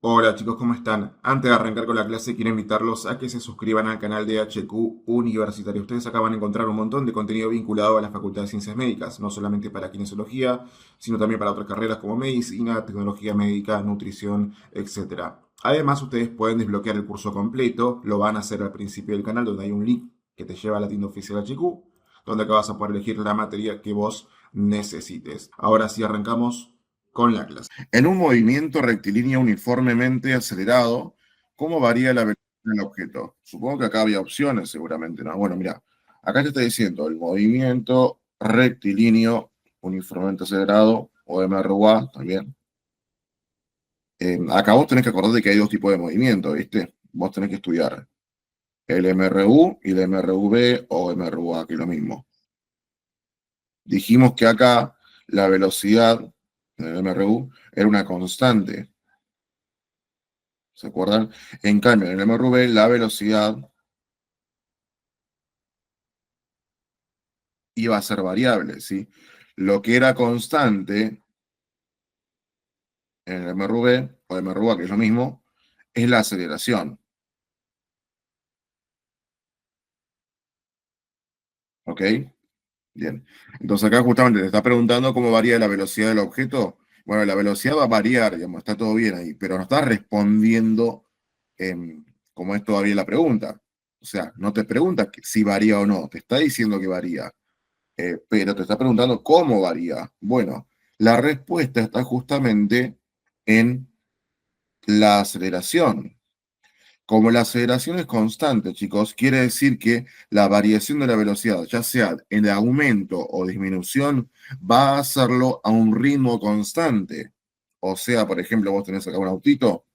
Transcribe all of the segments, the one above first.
Hola chicos, ¿cómo están? Antes de arrancar con la clase, quiero invitarlos a que se suscriban al canal de HQ Universitario. Ustedes acá van a encontrar un montón de contenido vinculado a la Facultad de Ciencias Médicas, no solamente para kinesiología, sino también para otras carreras como medicina, tecnología médica, nutrición, etcétera. Además, ustedes pueden desbloquear el curso completo, lo van a hacer al principio del canal, donde hay un link que te lleva a la tienda oficial HQ, donde acá vas a poder elegir la materia que vos necesites. Ahora sí, arrancamos con la clase. En un movimiento rectilíneo uniformemente acelerado, ¿cómo varía la velocidad del objeto? Supongo que acá había opciones, seguramente, ¿no? Bueno, mira, acá te está diciendo el movimiento rectilíneo uniformemente acelerado, o MRUA también. Acá vos tenés que acordarte que hay dos tipos de movimiento, ¿viste? Vos tenés que estudiar el MRU y el MRV o MRUA, que es lo mismo. Dijimos que acá la velocidad del MRU era una constante. ¿Se acuerdan? En cambio, en el MRV la velocidad iba a ser variable, ¿sí? Lo que era constante en el MRV o MRVA, que es lo mismo, es la aceleración. ¿Ok? Bien. Entonces acá justamente te está preguntando cómo varía la velocidad del objeto. Bueno, la velocidad va a variar, digamos, está todo bien ahí, pero no está respondiendo como es todavía la pregunta. O sea, no te pregunta si varía o no, te está diciendo que varía. Pero te está preguntando cómo varía. Bueno, la respuesta está justamente en la aceleración. Como la aceleración es constante, chicos, quiere decir que la variación de la velocidad, ya sea en aumento o disminución, va a hacerlo a un ritmo constante. O sea, por ejemplo, vos tenés acá un autito,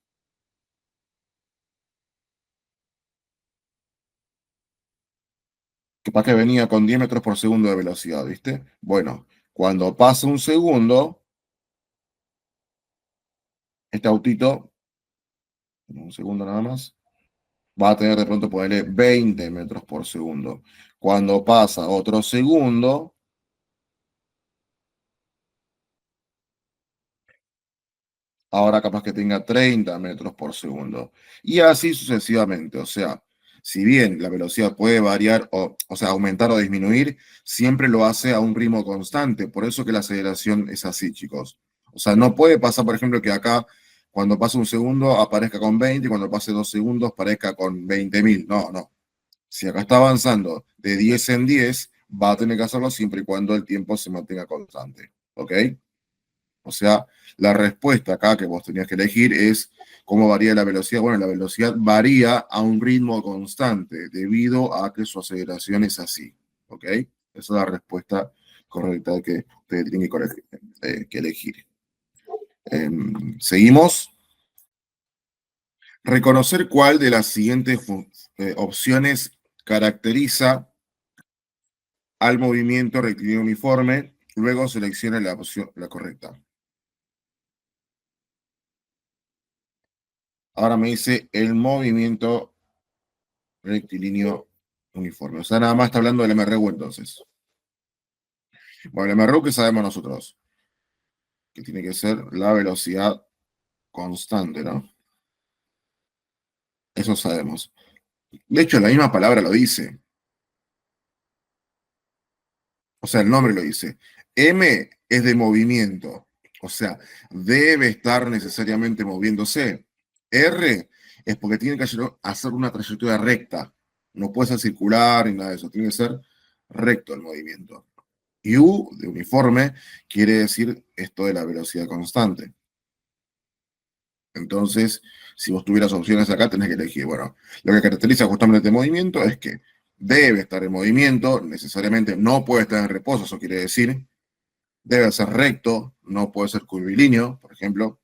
que para que venía con 10 metros por segundo de velocidad, ¿viste? Bueno, cuando pasa un segundo, este autito, un segundo nada más, va a tener de pronto, ponerle 20 metros por segundo. Cuando pasa otro segundo, ahora capaz que tenga 30 metros por segundo. Y así sucesivamente. O sea, si bien la velocidad puede variar, o sea, aumentar o disminuir, siempre lo hace a un ritmo constante. Por eso que la aceleración es así, chicos. O sea, no puede pasar, por ejemplo, que acá, cuando pase un segundo, aparezca con 20 y cuando pase 2 segundos, aparezca con 20.000. No, no. Si acá está avanzando de 10 en 10, va a tener que hacerlo siempre y cuando el tiempo se mantenga constante. ¿Ok? O sea, la respuesta acá que vos tenías que elegir es cómo varía la velocidad. Bueno, la velocidad varía a un ritmo constante debido a que su aceleración es así. ¿Ok? Esa es la respuesta correcta que ustedes tienen que elegir. Seguimos. Reconocer cuál de las siguientes opciones caracteriza al movimiento rectilíneo uniforme, luego seleccione la opción, la correcta. Ahora me dice el movimiento rectilíneo uniforme. O sea, nada más está hablando del MRU entonces. Bueno, el MRU que sabemos nosotros, que tiene que ser la velocidad constante, ¿no? Eso sabemos. De hecho, la misma palabra lo dice. O sea, el nombre lo dice. M es de movimiento. O sea, debe estar necesariamente moviéndose. R es porque tiene que hacer una trayectoria recta. No puede ser circular ni nada de eso. Tiene que ser recto el movimiento. Y U de uniforme quiere decir esto de la velocidad constante. Entonces, si vos tuvieras opciones acá, tenés que elegir. Bueno, lo que caracteriza justamente este movimiento es que debe estar en movimiento, necesariamente no puede estar en reposo, eso quiere decir, debe ser recto, no puede ser curvilíneo, por ejemplo,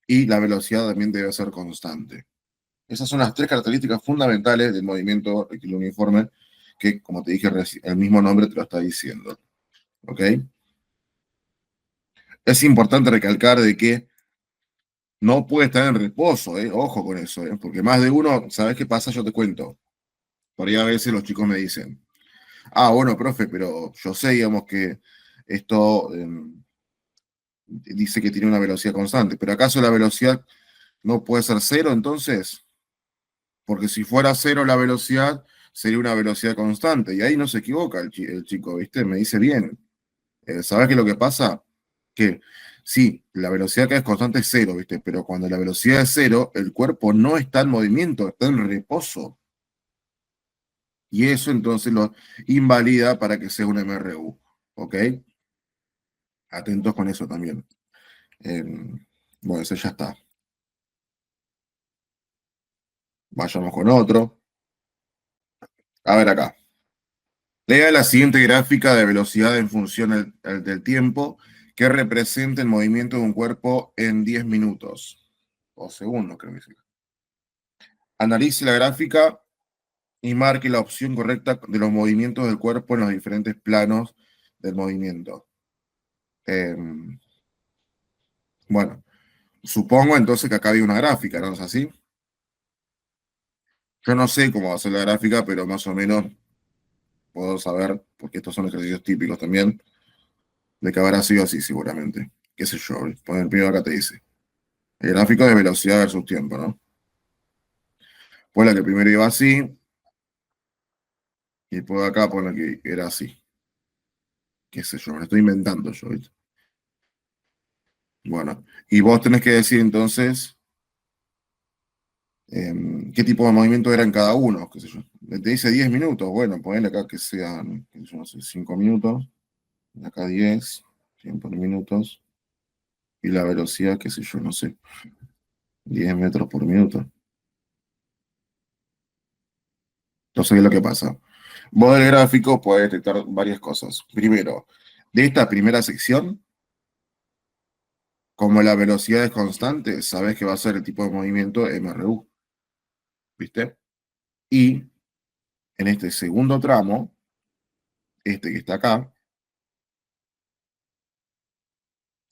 y la velocidad también debe ser constante. Esas son las tres características fundamentales del movimiento rectilíneo uniforme, que, como te dije, el mismo nombre te lo está diciendo. ¿Ok? Es importante recalcar de que no puede estar en reposo, ojo con eso, porque más de uno, ¿sabes qué pasa? Yo te cuento. Por ahí a veces los chicos me dicen, bueno, profe, pero yo sé, digamos, que esto dice que tiene una velocidad constante, pero ¿acaso la velocidad No puede ser cero entonces, porque si fuera cero la velocidad, sería una velocidad constante. Y ahí no se equivoca el chico, ¿viste? Me dice bien. ¿Sabes qué es lo que pasa? Que sí, la velocidad que es constante es cero, ¿viste? Pero cuando la velocidad es cero, el cuerpo no está en movimiento, está en reposo. Y eso entonces lo invalida para que sea un MRU. ¿Ok? Atentos con eso también. Eh, bueno, eso ya está. Vayamos con otro. A ver acá. Lea la siguiente gráfica de velocidad en función del tiempo que representa el movimiento de un cuerpo en 10 minutos o segundos, creo que sí. Analice la gráfica y marque la opción correcta de los movimientos del cuerpo en los diferentes planos del movimiento. Eh, bueno, supongo entonces que acá hay una gráfica, ¿no es así? Yo no sé cómo va a ser la gráfica, pero más o menos puedo saber, porque estos son ejercicios típicos también, de que habrá sido así seguramente. ¿Qué sé yo? Pon el primero acá te dice. El gráfico de velocidad versus tiempo, ¿no? Pues la que primero iba así, y después acá pone que era así. ¿Qué sé yo? Me lo estoy inventando yo, ¿viste? Bueno, y vos tenés que decir entonces qué tipo de movimiento era en cada uno, qué sé yo. Te dice 10 minutos, bueno, ponele acá que sean, qué sé yo, no sé, 5 minutos, acá 10, 100 por minutos, y la velocidad, qué sé yo, no sé, 10 metros por minuto. Entonces, ¿qué es lo que pasa? Vos del gráfico podés detectar varias cosas. Primero, de esta primera sección, como la velocidad es constante, sabés que va a ser el tipo de movimiento MRU, ¿viste? Y en este segundo tramo, este que está acá,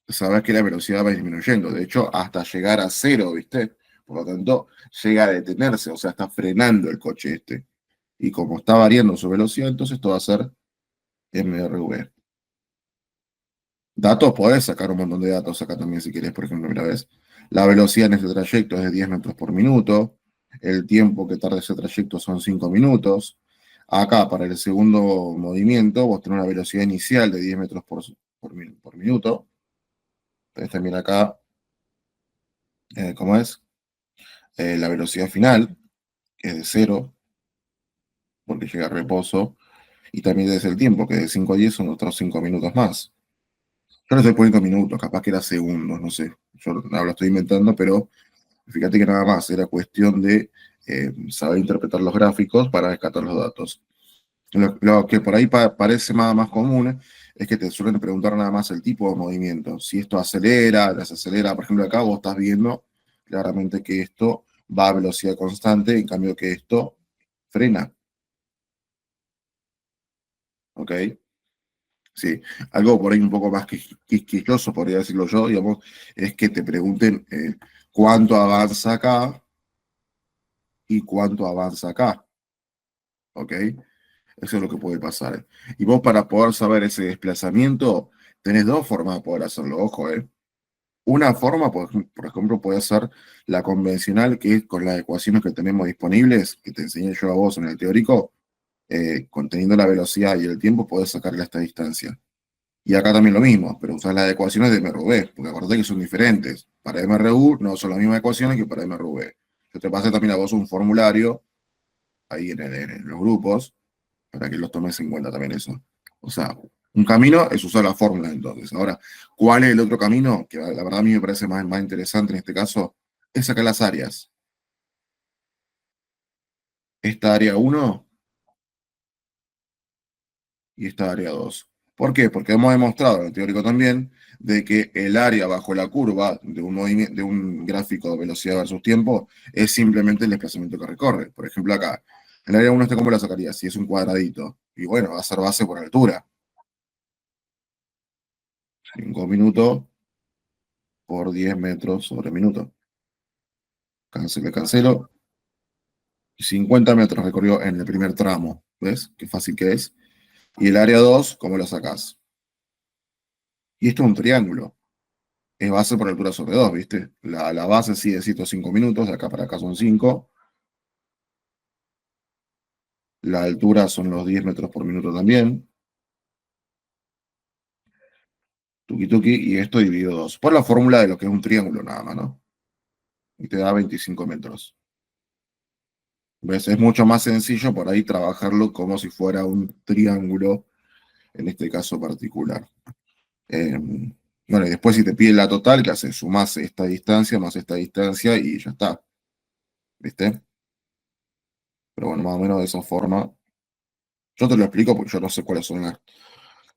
sabes que la velocidad va disminuyendo, de hecho, hasta llegar a cero, ¿viste? Por lo tanto, llega a detenerse, o sea, está frenando el coche este. Y como está variando su velocidad, entonces esto va a ser MRV. Datos, podés sacar un montón de datos acá también si querés, por ejemplo, mira, ves, la velocidad en este trayecto es de 10 metros por minuto, el tiempo que tarda ese trayecto son 5 minutos. Acá, para el segundo movimiento, vos tenés una velocidad inicial de 10 metros por minuto. Entonces también acá, ¿cómo es? La velocidad final, que es de cero, porque llega a reposo, y también desde el tiempo, que de 5 a 10 son otros 5 minutos más. Yo no estoy poniendo minutos, capaz que era segundos, no sé. Yo no lo estoy inventando, pero fíjate que nada más era cuestión de saber interpretar los gráficos para rescatar los datos. Lo que por ahí parece más común es que te suelen preguntar nada más el tipo de movimiento. Si esto acelera, desacelera, por ejemplo, acá vos estás viendo claramente que esto va a velocidad constante, en cambio que esto frena, ¿ok? Sí, algo por ahí un poco más quisquilloso, podría decirlo yo, digamos, es que te pregunten cuánto avanza acá y cuánto avanza acá, ¿ok? Eso es lo que puede pasar. Y vos para poder saber ese desplazamiento, tenés dos formas de poder hacerlo, ojo, ¿eh? Una forma, por ejemplo, puede ser la convencional, que es con las ecuaciones que tenemos disponibles, que te enseñé yo a vos en el teórico, conteniendo la velocidad y el tiempo, podés sacarle a esta distancia. Y acá también lo mismo, pero usás las ecuaciones de MRV, porque acordate que son diferentes. Para MRU no son las mismas ecuaciones que para MRV. Yo te pasé también a vos un formulario ahí en los grupos para que los tomes en cuenta también eso. O sea, un camino es usar la fórmula entonces. Ahora, ¿cuál es el otro camino? Que la verdad a mí me parece más interesante en este caso, es sacar las áreas. Esta área uno y esta área 2. ¿Por qué? Porque hemos demostrado en el teórico también de que el área bajo la curva de un, de un gráfico de velocidad versus tiempo es simplemente el desplazamiento que recorre. Por ejemplo, acá, el área uno, ¿cómo la sacaría? Si es un cuadradito. Y bueno, va a ser base por altura. 5 minutos por 10 metros sobre minuto. Cancelo, cancelo. 50 metros recorrió en el primer tramo. ¿Ves? Qué fácil que es. Y el área 2, ¿cómo lo sacás? Y esto es un triángulo. es base por altura sobre 2, ¿viste? La base sí es 5 minutos, de acá para acá son 5. La altura son los 10 metros por minuto también. Tuki tuki, y esto dividido 2. Por la fórmula de lo que es un triángulo nada más, ¿no? Y te da 25 metros. ¿Ves? Es mucho más sencillo por ahí trabajarlo como si fuera un triángulo, en este caso particular. Eh, bueno, y después si te pide la total, ¿qué haces? Sumás esta distancia más esta distancia y ya está. ¿Viste? Pero bueno, más o menos de esa forma. Yo te lo explico porque yo no sé cuáles son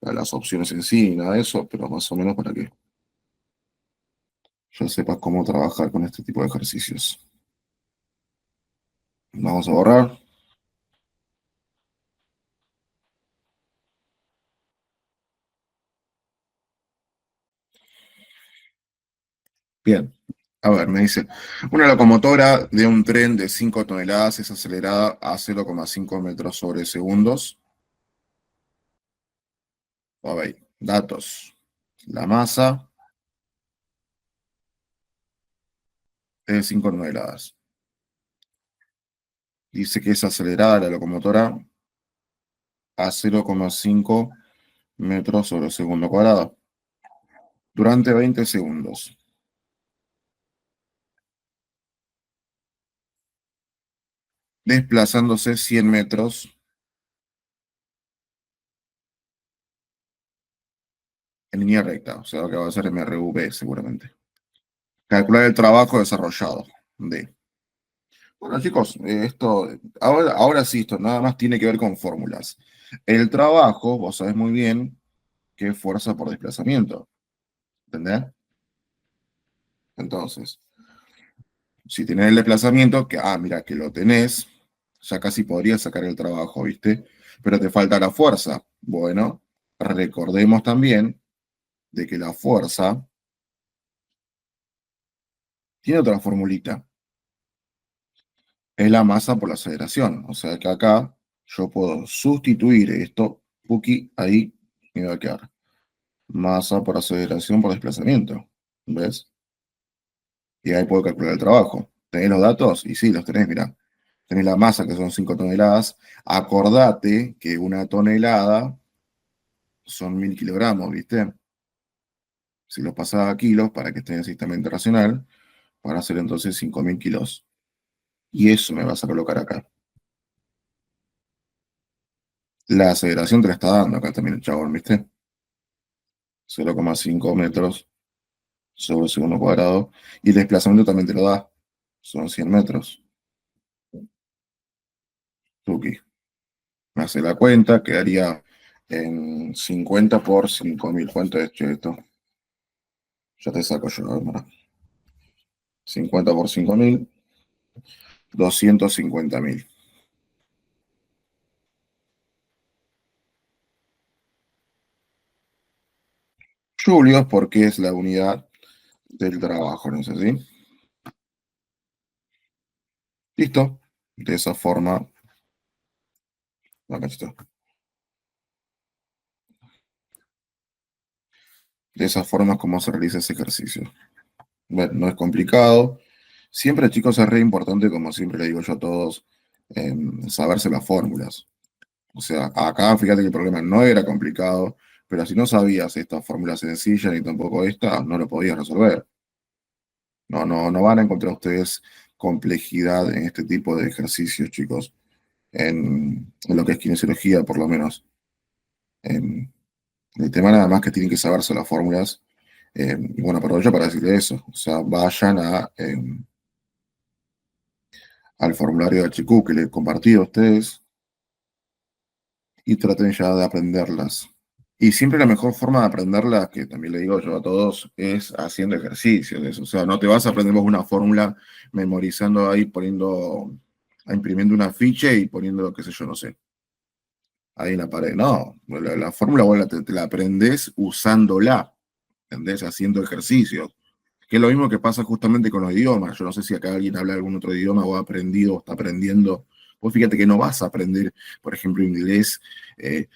las opciones en sí, ni nada de eso, pero más o menos para que ya sepas cómo trabajar con este tipo de ejercicios. Vamos a borrar. Bien. A ver, me dice, una locomotora de un tren de 5 toneladas es acelerada a 0,5 metros sobre segundos. A ver, datos. La masa es de 5 toneladas. Dice que es acelerada la locomotora a 0,5 metros sobre segundo cuadrado durante 20 segundos, desplazándose 100 metros en línea recta, o sea, que va a ser MRV seguramente. Calcular el trabajo desarrollado. D. Bueno, chicos, esto, ahora sí, esto nada más tiene que ver con fórmulas. El trabajo, vos sabés muy bien que es fuerza por desplazamiento, ¿entendés? Entonces, si tenés el desplazamiento, que, mira, que lo tenés, ya casi podrías sacar el trabajo, ¿viste? Pero te falta la fuerza. Bueno, recordemos también de que la fuerza tiene otra formulita. Es la masa por la aceleración. O sea que acá yo puedo sustituir esto, Puki, ahí me va a quedar. Masa por aceleración por desplazamiento. ¿Ves? Y ahí puedo calcular el trabajo. ¿Tenés los datos? Y sí, los tenés, mirá. Tenés la masa que son 5 toneladas. Acordate que una tonelada son 1000 kilogramos, ¿viste? Si los pasás a kilos para que esté en el sistema internacional, van a ser entonces 5000 kilos. Y eso me vas a colocar acá. La aceleración te la está dando acá también el chabón, ¿viste? 0,5 metros sobre segundo cuadrado. Y el desplazamiento también te lo da. Son 100 metros. Tuki. Me hace la cuenta, quedaría en 50 por 5000. ¿Cuánto es, che, esto? Ya te saco yo, hermano. 50 por 5000, 250.000. Julios, porque es la unidad del trabajo, ¿no es así? Listo. De esa forma, acá está. De esa forma es como se realiza ese ejercicio. Bueno, no es complicado. Siempre, chicos, es re importante, como siempre le digo yo a todos, saberse las fórmulas. O sea, acá fíjate que el problema no era complicado, pero si no sabías esta fórmula sencilla ni tampoco esta, no lo podías resolver. No, no, no van a encontrar ustedes complejidad en este tipo de ejercicios, chicos, en lo que es kinesiología, por lo menos. En el tema nada más que tienen que saberse las fórmulas. Y bueno, aprovecho para decirle eso. O sea, vayan al formulario de HQ que les compartí a ustedes y traten ya de aprenderlas. Y siempre la mejor forma de aprenderlas, que también le digo yo a todos, es haciendo ejercicios de eso. O sea, no te vas a aprender vos una fórmula memorizando ahí, imprimiendo una ficha y poniendo, qué sé yo, no sé, ahí en la pared. No, la fórmula vos te la aprendés usándola, ¿entendés? Haciendo ejercicios. Que es lo mismo que pasa justamente con los idiomas. Yo no sé si acá alguien habla algún otro idioma o ha aprendido o está aprendiendo Vos fíjate que no vas a aprender, por ejemplo, inglés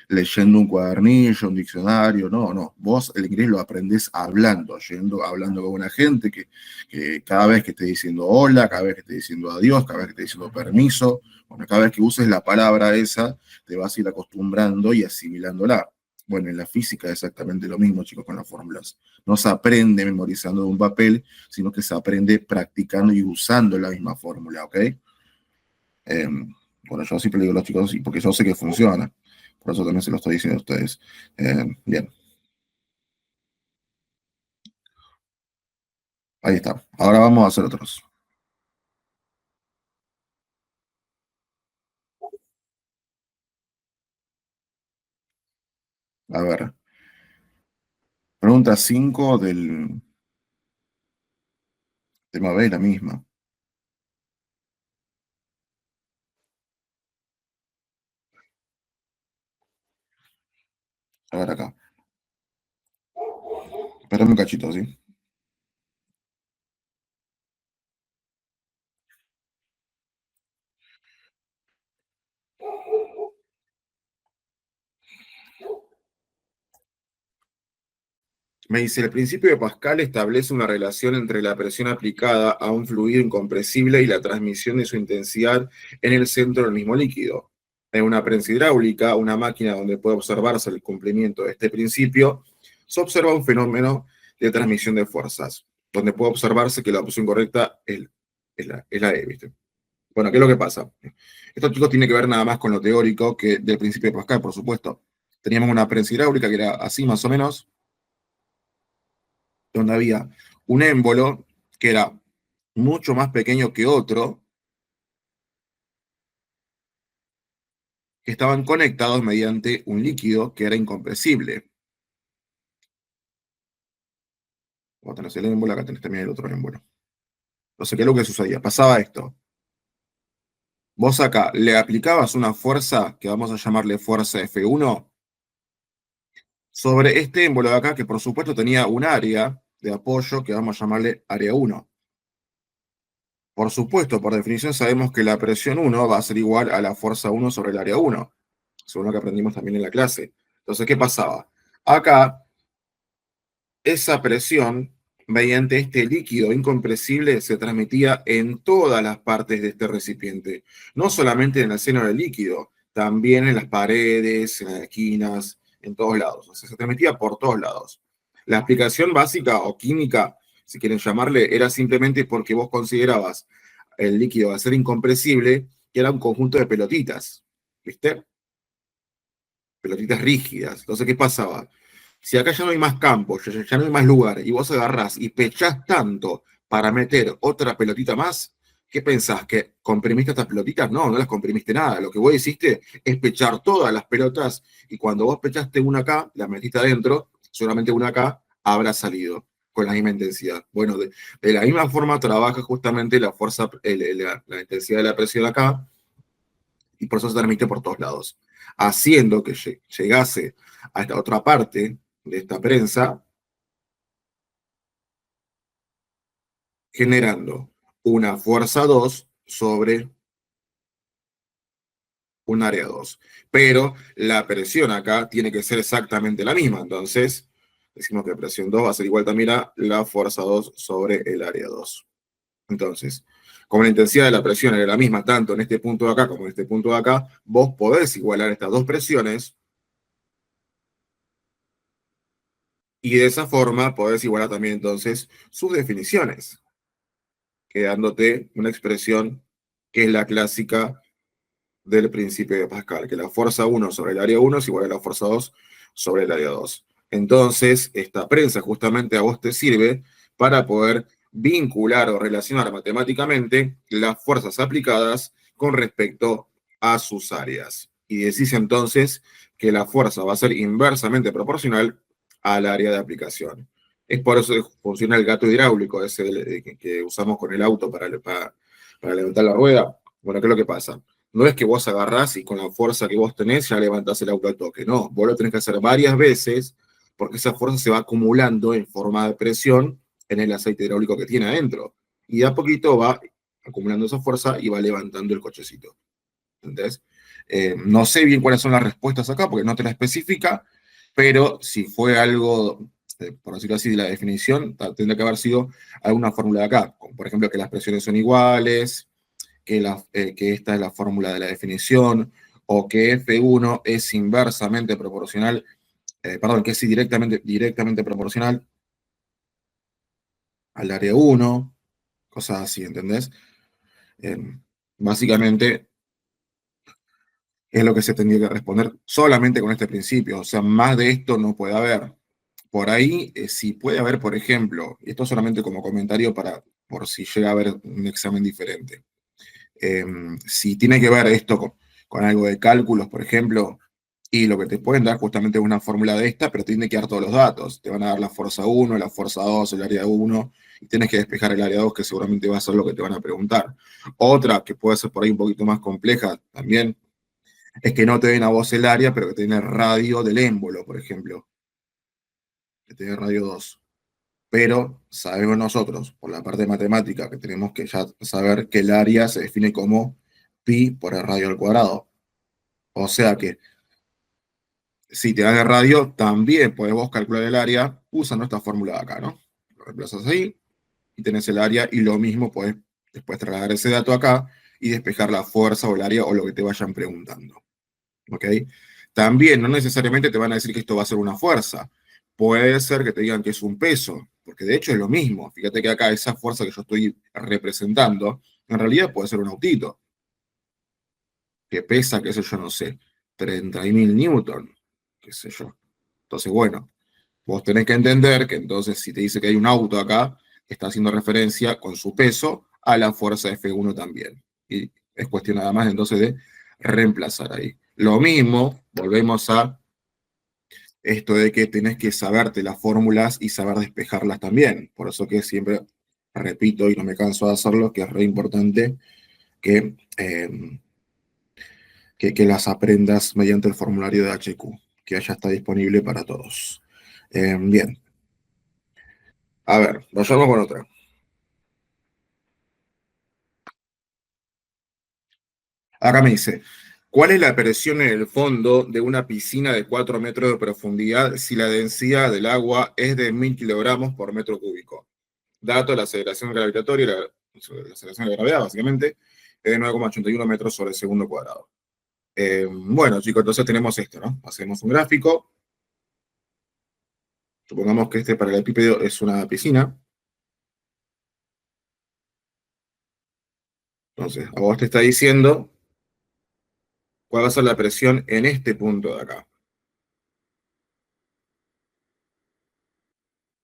leyendo un cuadernillo, un diccionario, no, no. Vos el inglés lo aprendés hablando, hablando con una gente que cada vez que esté diciendo hola, cada vez que esté diciendo adiós, cada vez que esté diciendo permiso, bueno, cada vez que uses la palabra esa, te vas a ir acostumbrando y asimilándola. Bueno, en la física es exactamente lo mismo, chicos, con las fórmulas. No se aprende memorizando de un papel, sino que se aprende practicando y usando la misma fórmula, ¿ok? Eh, bueno, yo siempre le digo a los chicos, y porque yo sé que funciona, por eso también se lo estoy diciendo a ustedes. Bien, ahí está. Ahora vamos a hacer otros. A ver, pregunta 5 del tema B, la misma. A ver acá. Espérame un cachito, ¿sí? Me dice, el principio de Pascal establece una relación entre la presión aplicada a un fluido incompresible y la transmisión de su intensidad en el centro del mismo líquido. En una prensa hidráulica, una máquina donde puede observarse el cumplimiento de este principio, se observa un fenómeno de transmisión de fuerzas, donde puede observarse que la opción correcta es la E, ¿viste? Bueno, ¿qué es lo que pasa? Esto, chicos, tiene que ver nada más con lo teórico que del principio de Pascal, por supuesto. Teníamos una prensa hidráulica que era así más o menos, donde había un émbolo que era mucho más pequeño que otro, que estaban conectados mediante un líquido que era incompresible. Vos tenés el émbolo, acá tenés también el otro émbolo. Entonces, ¿qué es lo que sucedía? Pasaba esto. Vos acá le aplicabas una fuerza, que vamos a llamarle fuerza F1, sobre este émbolo de acá, que por supuesto tenía un área de apoyo que vamos a llamarle área 1. Por supuesto, por definición sabemos que la presión 1 va a ser igual a la fuerza 1 sobre el área 1, según lo que aprendimos también en la clase. Entonces, ¿qué pasaba? Acá, esa presión, mediante este líquido incompresible, se transmitía en todas las partes de este recipiente, no solamente en el seno del líquido, también en las paredes, en las esquinas, en todos lados. O sea, se transmitía por todos lados. La explicación básica o química, si quieren llamarle, era simplemente porque vos considerabas el líquido a ser incompresible, que era un conjunto de pelotitas, ¿viste? Pelotitas rígidas. Entonces, ¿qué pasaba? Si acá ya no hay más campo, ya no hay más lugar, y vos agarrás y pechás tanto para meter otra pelotita más, ¿qué pensás? ¿Que comprimiste estas pelotitas? No, no las comprimiste nada. Lo que vos hiciste es pechar todas las pelotas, y cuando vos pechaste una acá, la metiste adentro, solamente una acá habrá salido con la misma intensidad. Bueno, de la misma forma trabaja justamente la fuerza, la intensidad de la presión acá, y por eso se transmite por todos lados, haciendo que llegase a esta otra parte de esta prensa, generando una fuerza 2 sobre un área 2. Pero la presión acá tiene que ser exactamente la misma, entonces decimos que presión 2 va a ser igual también a la fuerza 2 sobre el área 2. Entonces, como la intensidad de la presión era la misma tanto en este punto de acá como en este punto de acá, vos podés igualar estas dos presiones. Y de esa forma podés igualar también entonces sus definiciones, quedándote una expresión que es la clásica del principio de Pascal, que la fuerza 1 sobre el área 1 es igual a la fuerza 2 sobre el área 2. Entonces, esta prensa justamente a vos te sirve para poder vincular o relacionar matemáticamente las fuerzas aplicadas con respecto a sus áreas. Y decís entonces que la fuerza va a ser inversamente proporcional al área de aplicación. Es por eso que funciona el gato hidráulico, ese que usamos con el auto para levantar la rueda. Bueno, ¿qué es lo que pasa? No es que vos agarrás y con la fuerza que vos tenés ya levantás el auto al toque. No, vos lo tenés que hacer varias veces porque esa fuerza se va acumulando en forma de presión en el aceite hidráulico que tiene adentro. Y de a poquito va acumulando esa fuerza y va levantando el cochecito. ¿entendés? No sé bien cuáles son las respuestas acá porque no te la especifica, pero si fue algo, por decirlo así, de la definición, tendría que haber sido alguna fórmula de acá, como por ejemplo que las presiones son iguales, que esta es la fórmula de la definición, o que F1 es inversamente proporcional, perdón, que es directamente proporcional al área 1, cosas así, ¿entendés? Eh, Básicamente es lo que se tendría que responder solamente con este principio, o sea, más de esto no puede haber. Por ahí, si puede haber, por ejemplo, y esto solamente como comentario por si llega a haber un examen diferente, eh, si tiene que ver esto con algo de cálculos, por ejemplo, y lo que te pueden dar justamente es una fórmula de esta, pero tiene que dar todos los datos. Te van a dar la fuerza 1, la fuerza 2, el área 1, y tienes que despejar el área 2, que seguramente va a ser lo que te van a preguntar. Otra que puede ser por ahí un poquito más compleja también, es que no te den a vos el área, pero que te den el radio del émbolo, por ejemplo, que te den radio 2. Pero sabemos nosotros, por la parte matemática, que tenemos que ya saber que el área se define como pi por el radio al cuadrado. O sea que si te dan el radio, también podés vos calcular el área usando esta fórmula de acá, ¿no? Lo reemplazas ahí y tenés el área y lo mismo podés después trasladar ese dato acá y despejar la fuerza o el área o lo que te vayan preguntando. ¿Ok? También no necesariamente te van a decir que esto va a ser una fuerza. Puede ser que te digan que es un peso, porque de hecho es lo mismo. Fíjate que acá esa fuerza que yo estoy representando, en realidad puede ser un autito, que pesa, qué sé yo, no sé, 30.000 newton, qué sé yo. Entonces, bueno, vos tenés que entender que entonces si te dice que hay un auto acá, está haciendo referencia con su peso a la fuerza F1 también. Y es cuestión nada más entonces de reemplazar ahí. Lo mismo, volvemos a esto de que tenés que saberte las fórmulas y saber despejarlas también. Por eso que siempre repito y no me canso de hacerlo, que es re importante que, que las aprendas mediante el formulario de HQ, que ya está disponible para todos. Bien, a ver, vayamos con otra. Acá me dice, ¿cuál es la presión en el fondo de una piscina de 4 metros de profundidad si la densidad del agua es de 1000 kilogramos por metro cúbico? Dato de la aceleración gravitatoria, la aceleración de gravedad, básicamente, es de 9,81 metros sobre el segundo cuadrado. Bueno, chicos, entonces tenemos esto, ¿no? Hacemos un gráfico. Supongamos que este paralelepípedo es una piscina. Entonces, a vos te está diciendo cuál va a ser la presión en este punto de acá.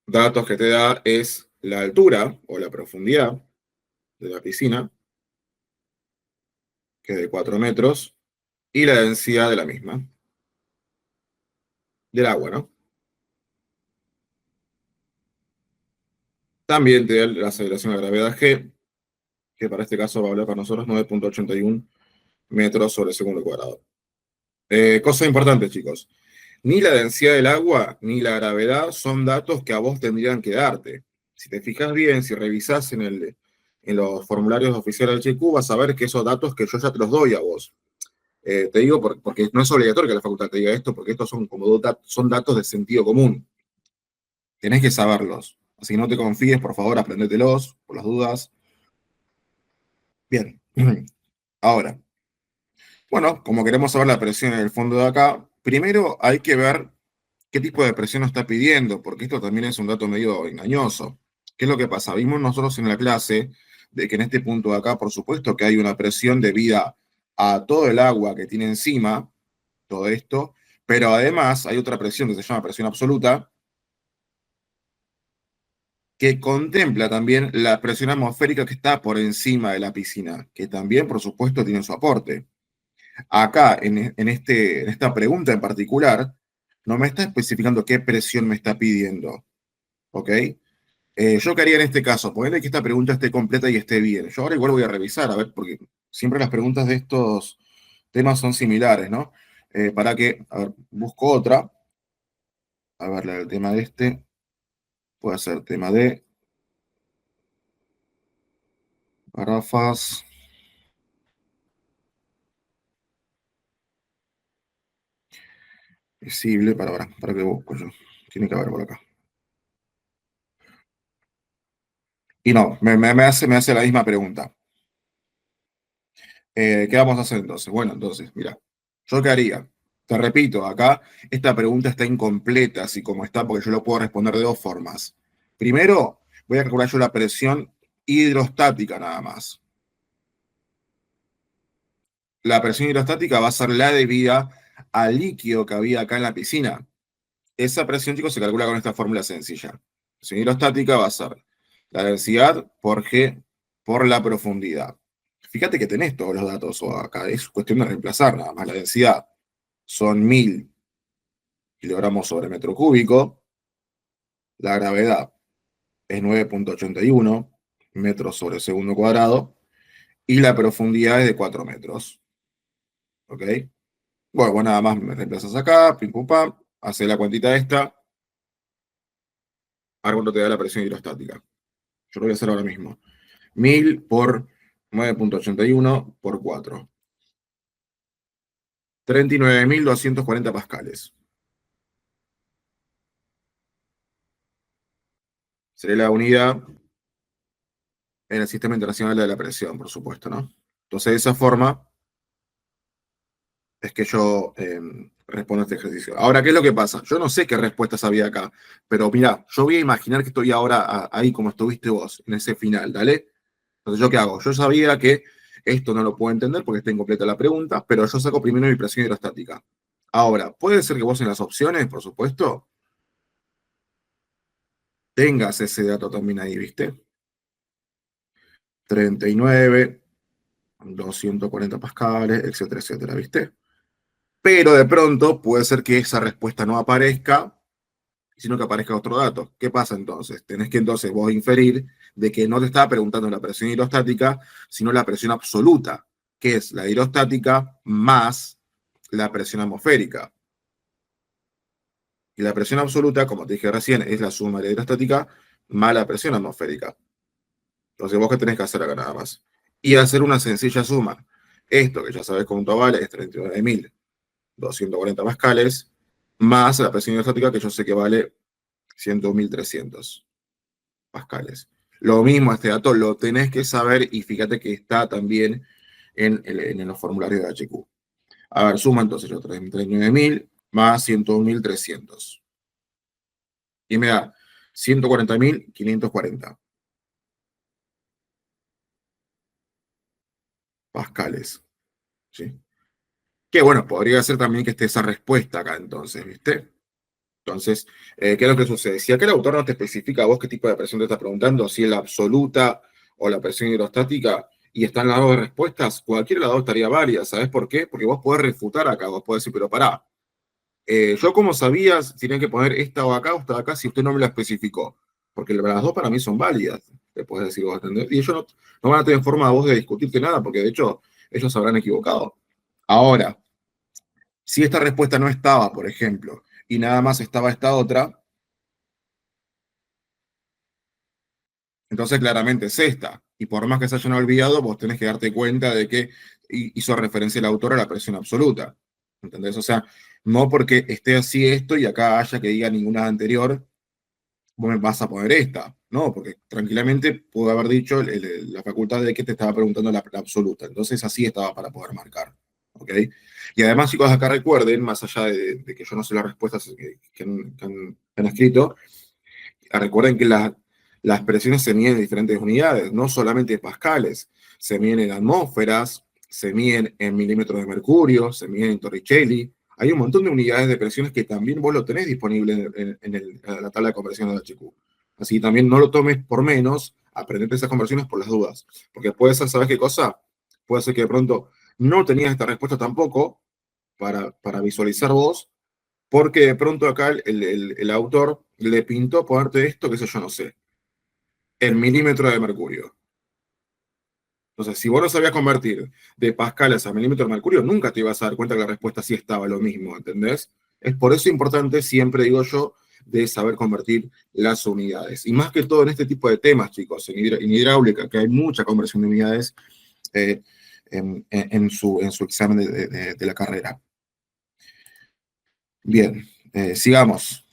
Datos que te da es la altura o la profundidad de la piscina, que es de 4 metros, y la densidad de la misma, del agua, ¿no? También te da la aceleración a gravedad G, que para este caso va a hablar para nosotros 9,81 metros sobre el segundo cuadrado. Cosa importante, chicos. Ni la densidad del agua ni la gravedad son datos que a vos tendrían que darte. Si te fijas bien, si revisás en los formularios oficiales del HQ, vas a ver que esos datos que yo ya te los doy a vos. Te digo porque no es obligatorio que la facultad te diga esto, porque estos son como son datos de sentido común. Tenés que saberlos. Así que no te confíes, por favor, apréndetelos, por las dudas. Bien. Ahora, bueno, como queremos saber la presión en el fondo de acá, primero hay que ver qué tipo de presión nos está pidiendo, porque esto también es un dato medio engañoso. ¿Qué es lo que pasa? Vimos nosotros en la clase de que en este punto de acá, por supuesto, que hay una presión debida a todo el agua que tiene encima, todo esto, pero además hay otra presión que se llama presión absoluta, que contempla también la presión atmosférica que está por encima de la piscina, que también, por supuesto, tiene su aporte. Acá, en esta pregunta en particular, no me está especificando qué presión me está pidiendo, ¿ok? Yo quería en este caso, ponerle que esta pregunta esté completa y esté bien. Yo ahora igual voy a revisar, a ver, porque siempre las preguntas de estos temas son similares, ¿no? Para que, a ver, busco otra. A ver, el tema de este puede ser tema de garrafas Visible, para que busco yo. Tiene que haber por acá. Y no, me hace la misma pregunta. ¿Qué vamos a hacer entonces? Bueno, entonces, mira, ¿yo qué haría? Te repito, acá esta pregunta está incompleta, así como está, porque yo lo puedo responder de dos formas. Primero, voy a calcular yo la presión hidrostática nada más. La presión hidrostática va a ser la debida al líquido que había acá en la piscina. Esa presión, chicos, se calcula con esta fórmula sencilla. Presión hidrostática va a ser la densidad por G por la profundidad. Fíjate que tenés todos los datos o acá, es cuestión de reemplazar nada más. La densidad son 1000 kilogramos sobre metro cúbico, la gravedad es 9,81 metros sobre segundo cuadrado y la profundidad es de 4 metros. ¿Ok? Bueno, vos nada más me reemplazas acá, pim pum pam, haces la cuantita esta, ahora cuánto te da la presión hidrostática. Yo lo voy a hacer ahora mismo. 1000 por 9,81 por 4. 39.240 pascales. Sería la unidad en el Sistema Internacional de la Presión, por supuesto, ¿no? Entonces, de esa forma es que yo respondo a este ejercicio. Ahora, ¿qué es lo que pasa? Yo no sé qué respuestas había acá, pero mira, yo voy a imaginar que estoy ahora ahí como estuviste vos, en ese final, ¿dale? Entonces, ¿yo qué hago? Yo sabía que esto no lo puedo entender porque está incompleta la pregunta, pero yo saco primero mi presión hidrostática. Ahora, puede ser que vos en las opciones, por supuesto, tengas ese dato también ahí, ¿viste? 39, 240 pascales, etcétera, etcétera, ¿viste? Pero de pronto puede ser que esa respuesta no aparezca, sino que aparezca otro dato. ¿Qué pasa entonces? Tenés que entonces vos inferir de que no te estaba preguntando la presión hidrostática, sino la presión absoluta, que es la hidrostática más la presión atmosférica. Y la presión absoluta, como te dije recién, es la suma de la hidrostática más la presión atmosférica. Entonces, ¿vos qué tenés que hacer acá nada más? Y hacer una sencilla suma. Esto, que ya sabes cuánto vale, es 39.240 pascales, más la presión hidrostática, que yo sé que vale 101.300 pascales. Lo mismo, este dato lo tenés que saber y fíjate que está también en los formularios de HQ. A ver, suma entonces yo 39.000 más 101.300. Y me da 140.540 pascales. ¿Sí? Que bueno, podría ser también que esté esa respuesta acá entonces, ¿viste? Entonces, ¿qué es lo que sucede? Si acá el autor no te especifica a vos qué tipo de presión te está preguntando, si es la absoluta o la presión hidrostática, y están las dos respuestas, cualquiera de las dos estaría válida. ¿Sabes por qué? Porque vos podés refutar acá, vos podés decir, pero pará, yo como sabías, tenía que poner esta o esta o acá, si usted no me la especificó. Porque las dos para mí son válidas, te puedes decir vos, ¿entendés? Y ellos no van a tener forma de vos de discutirte nada, porque de hecho ellos se habrán equivocado. Ahora, si esta respuesta no estaba, por ejemplo, y nada más estaba esta otra, entonces claramente es esta. Y por más que se hayan olvidado, vos tenés que darte cuenta de que hizo referencia el autor a la presión absoluta. ¿Entendés? O sea, no porque esté así esto y acá haya que diga ninguna anterior, vos me vas a poner esta. No, porque tranquilamente pudo haber dicho la facultad de que te estaba preguntando la absoluta. Entonces así estaba para poder marcar. ¿Ok? Y además, chicos, acá recuerden, más allá de que yo no sé las respuestas que han escrito, recuerden que las presiones se miden en diferentes unidades, no solamente en pascales, se miden en atmósferas, se miden en milímetros de mercurio, se miden en Torricelli. Hay un montón de unidades de presiones que también vos lo tenés disponible en la tabla de conversiones de HQ. Así que también no lo tomes por menos, aprendete esas conversiones por las dudas. Porque puede ser, ¿sabes qué cosa? Puede ser que de pronto no tenías esta respuesta tampoco para visualizar vos, porque de pronto acá el autor le pintó ponerte esto, que sé yo, no sé, en milímetro de mercurio. Entonces, si vos no sabías convertir de pascales a milímetros de mercurio, nunca te ibas a dar cuenta que la respuesta sí estaba lo mismo, ¿entendés? Es por eso importante, siempre digo yo, de saber convertir las unidades. Y más que todo en este tipo de temas, chicos, en hidráulica, que hay mucha conversión de unidades eh, en su examen de la carrera. Bien, sigamos.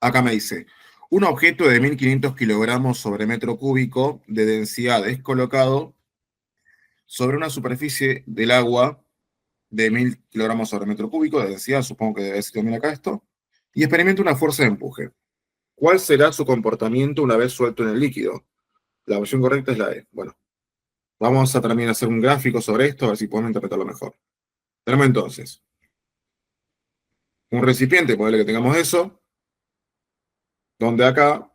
Acá me dice, un objeto de 1500 kilogramos sobre metro cúbico de densidad es colocado sobre una superficie del agua de 1000 kilogramos sobre metro cúbico de densidad, supongo que debe ser también acá esto, y experimenta una fuerza de empuje. ¿Cuál será su comportamiento una vez suelto en el líquido? La opción correcta es la E. Bueno, vamos a también hacer un gráfico sobre esto, a ver si podemos interpretarlo mejor. Tenemos entonces un recipiente, ponele que tengamos eso, donde acá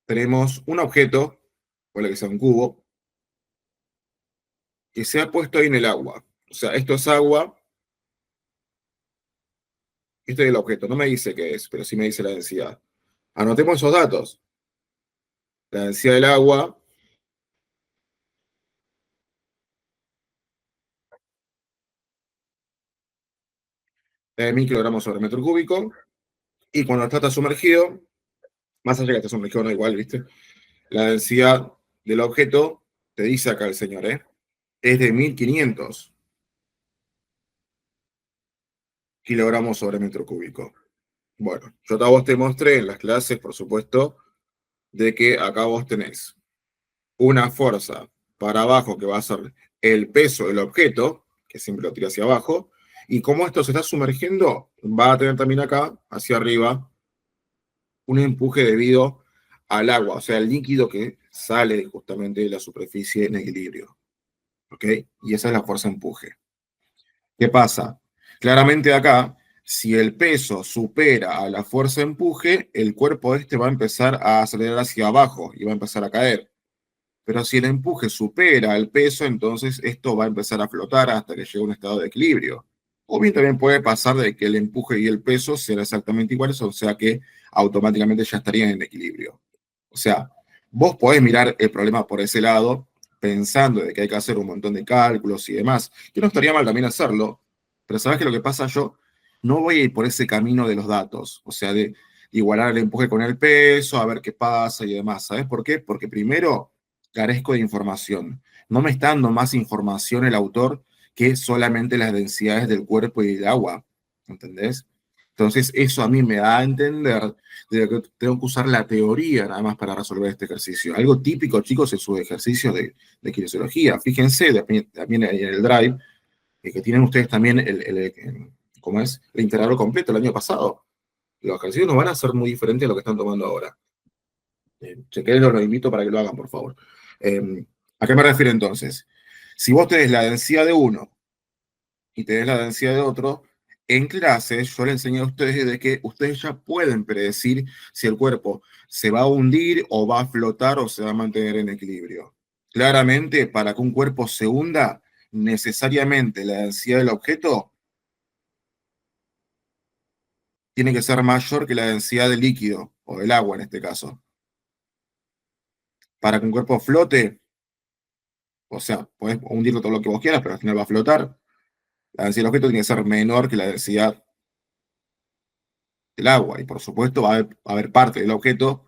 tenemos un objeto, ponele que sea un cubo, que se ha puesto ahí en el agua. O sea, esto es agua, este es el objeto. No me dice qué es, pero sí me dice la densidad. Anotemos esos datos. La densidad del agua es de 1000 kilogramos sobre metro cúbico, y cuando está sumergido, más allá de que esté sumergido, no igual, ¿viste? La densidad del objeto, te dice acá el señor, es de 1500 kilogramos sobre metro cúbico. Bueno, yo a vos te mostré en las clases, por supuesto, de que acá vos tenés una fuerza para abajo que va a ser el peso del objeto, que siempre lo tira hacia abajo, y como esto se está sumergiendo, va a tener también acá, hacia arriba, un empuje debido al agua, o sea, el líquido que sale justamente de la superficie en equilibrio. ¿Ok? Y esa es la fuerza de empuje. ¿Qué pasa? Claramente acá, si el peso supera a la fuerza de empuje, el cuerpo este va a empezar a acelerar hacia abajo y va a empezar a caer. Pero si el empuje supera el peso, entonces esto va a empezar a flotar hasta que llegue a un estado de equilibrio. O bien también puede pasar de que el empuje y el peso sean exactamente iguales, o sea que automáticamente ya estarían en equilibrio. O sea, vos podés mirar el problema por ese lado, pensando de que hay que hacer un montón de cálculos y demás, que no estaría mal también hacerlo, pero ¿sabes qué? Lo que pasa, yo no voy a ir por ese camino de los datos, o sea, de igualar el empuje con el peso, a ver qué pasa y demás. ¿Sabes por qué? Porque primero carezco de información. No me está dando más información el autor que solamente las densidades del cuerpo y del agua. ¿Entendés? Entonces, eso a mí me da a entender de que tengo que usar la teoría nada más para resolver este ejercicio. Algo típico, chicos, en sus ejercicios de kinesiología. Fíjense también en el Drive, que tienen ustedes también ¿cómo es? El integral completo el año pasado. Los ejercicios no van a ser muy diferentes a lo que están tomando ahora. Chequenlo, los invito para que lo hagan, por favor. ¿A qué me refiero entonces? Si vos tenés la densidad de uno y tenés la densidad de otro, en clase yo les enseñé a ustedes de que ustedes ya pueden predecir si el cuerpo se va a hundir o va a flotar o se va a mantener en equilibrio. Claramente, para que un cuerpo se hunda, necesariamente la densidad del objeto tiene que ser mayor que la densidad del líquido o del agua en este caso. Para que un cuerpo flote, o sea, podés hundirlo todo lo que vos quieras, pero al final va a flotar. La densidad del objeto tiene que ser menor que la densidad del agua. Y por supuesto va a haber parte del objeto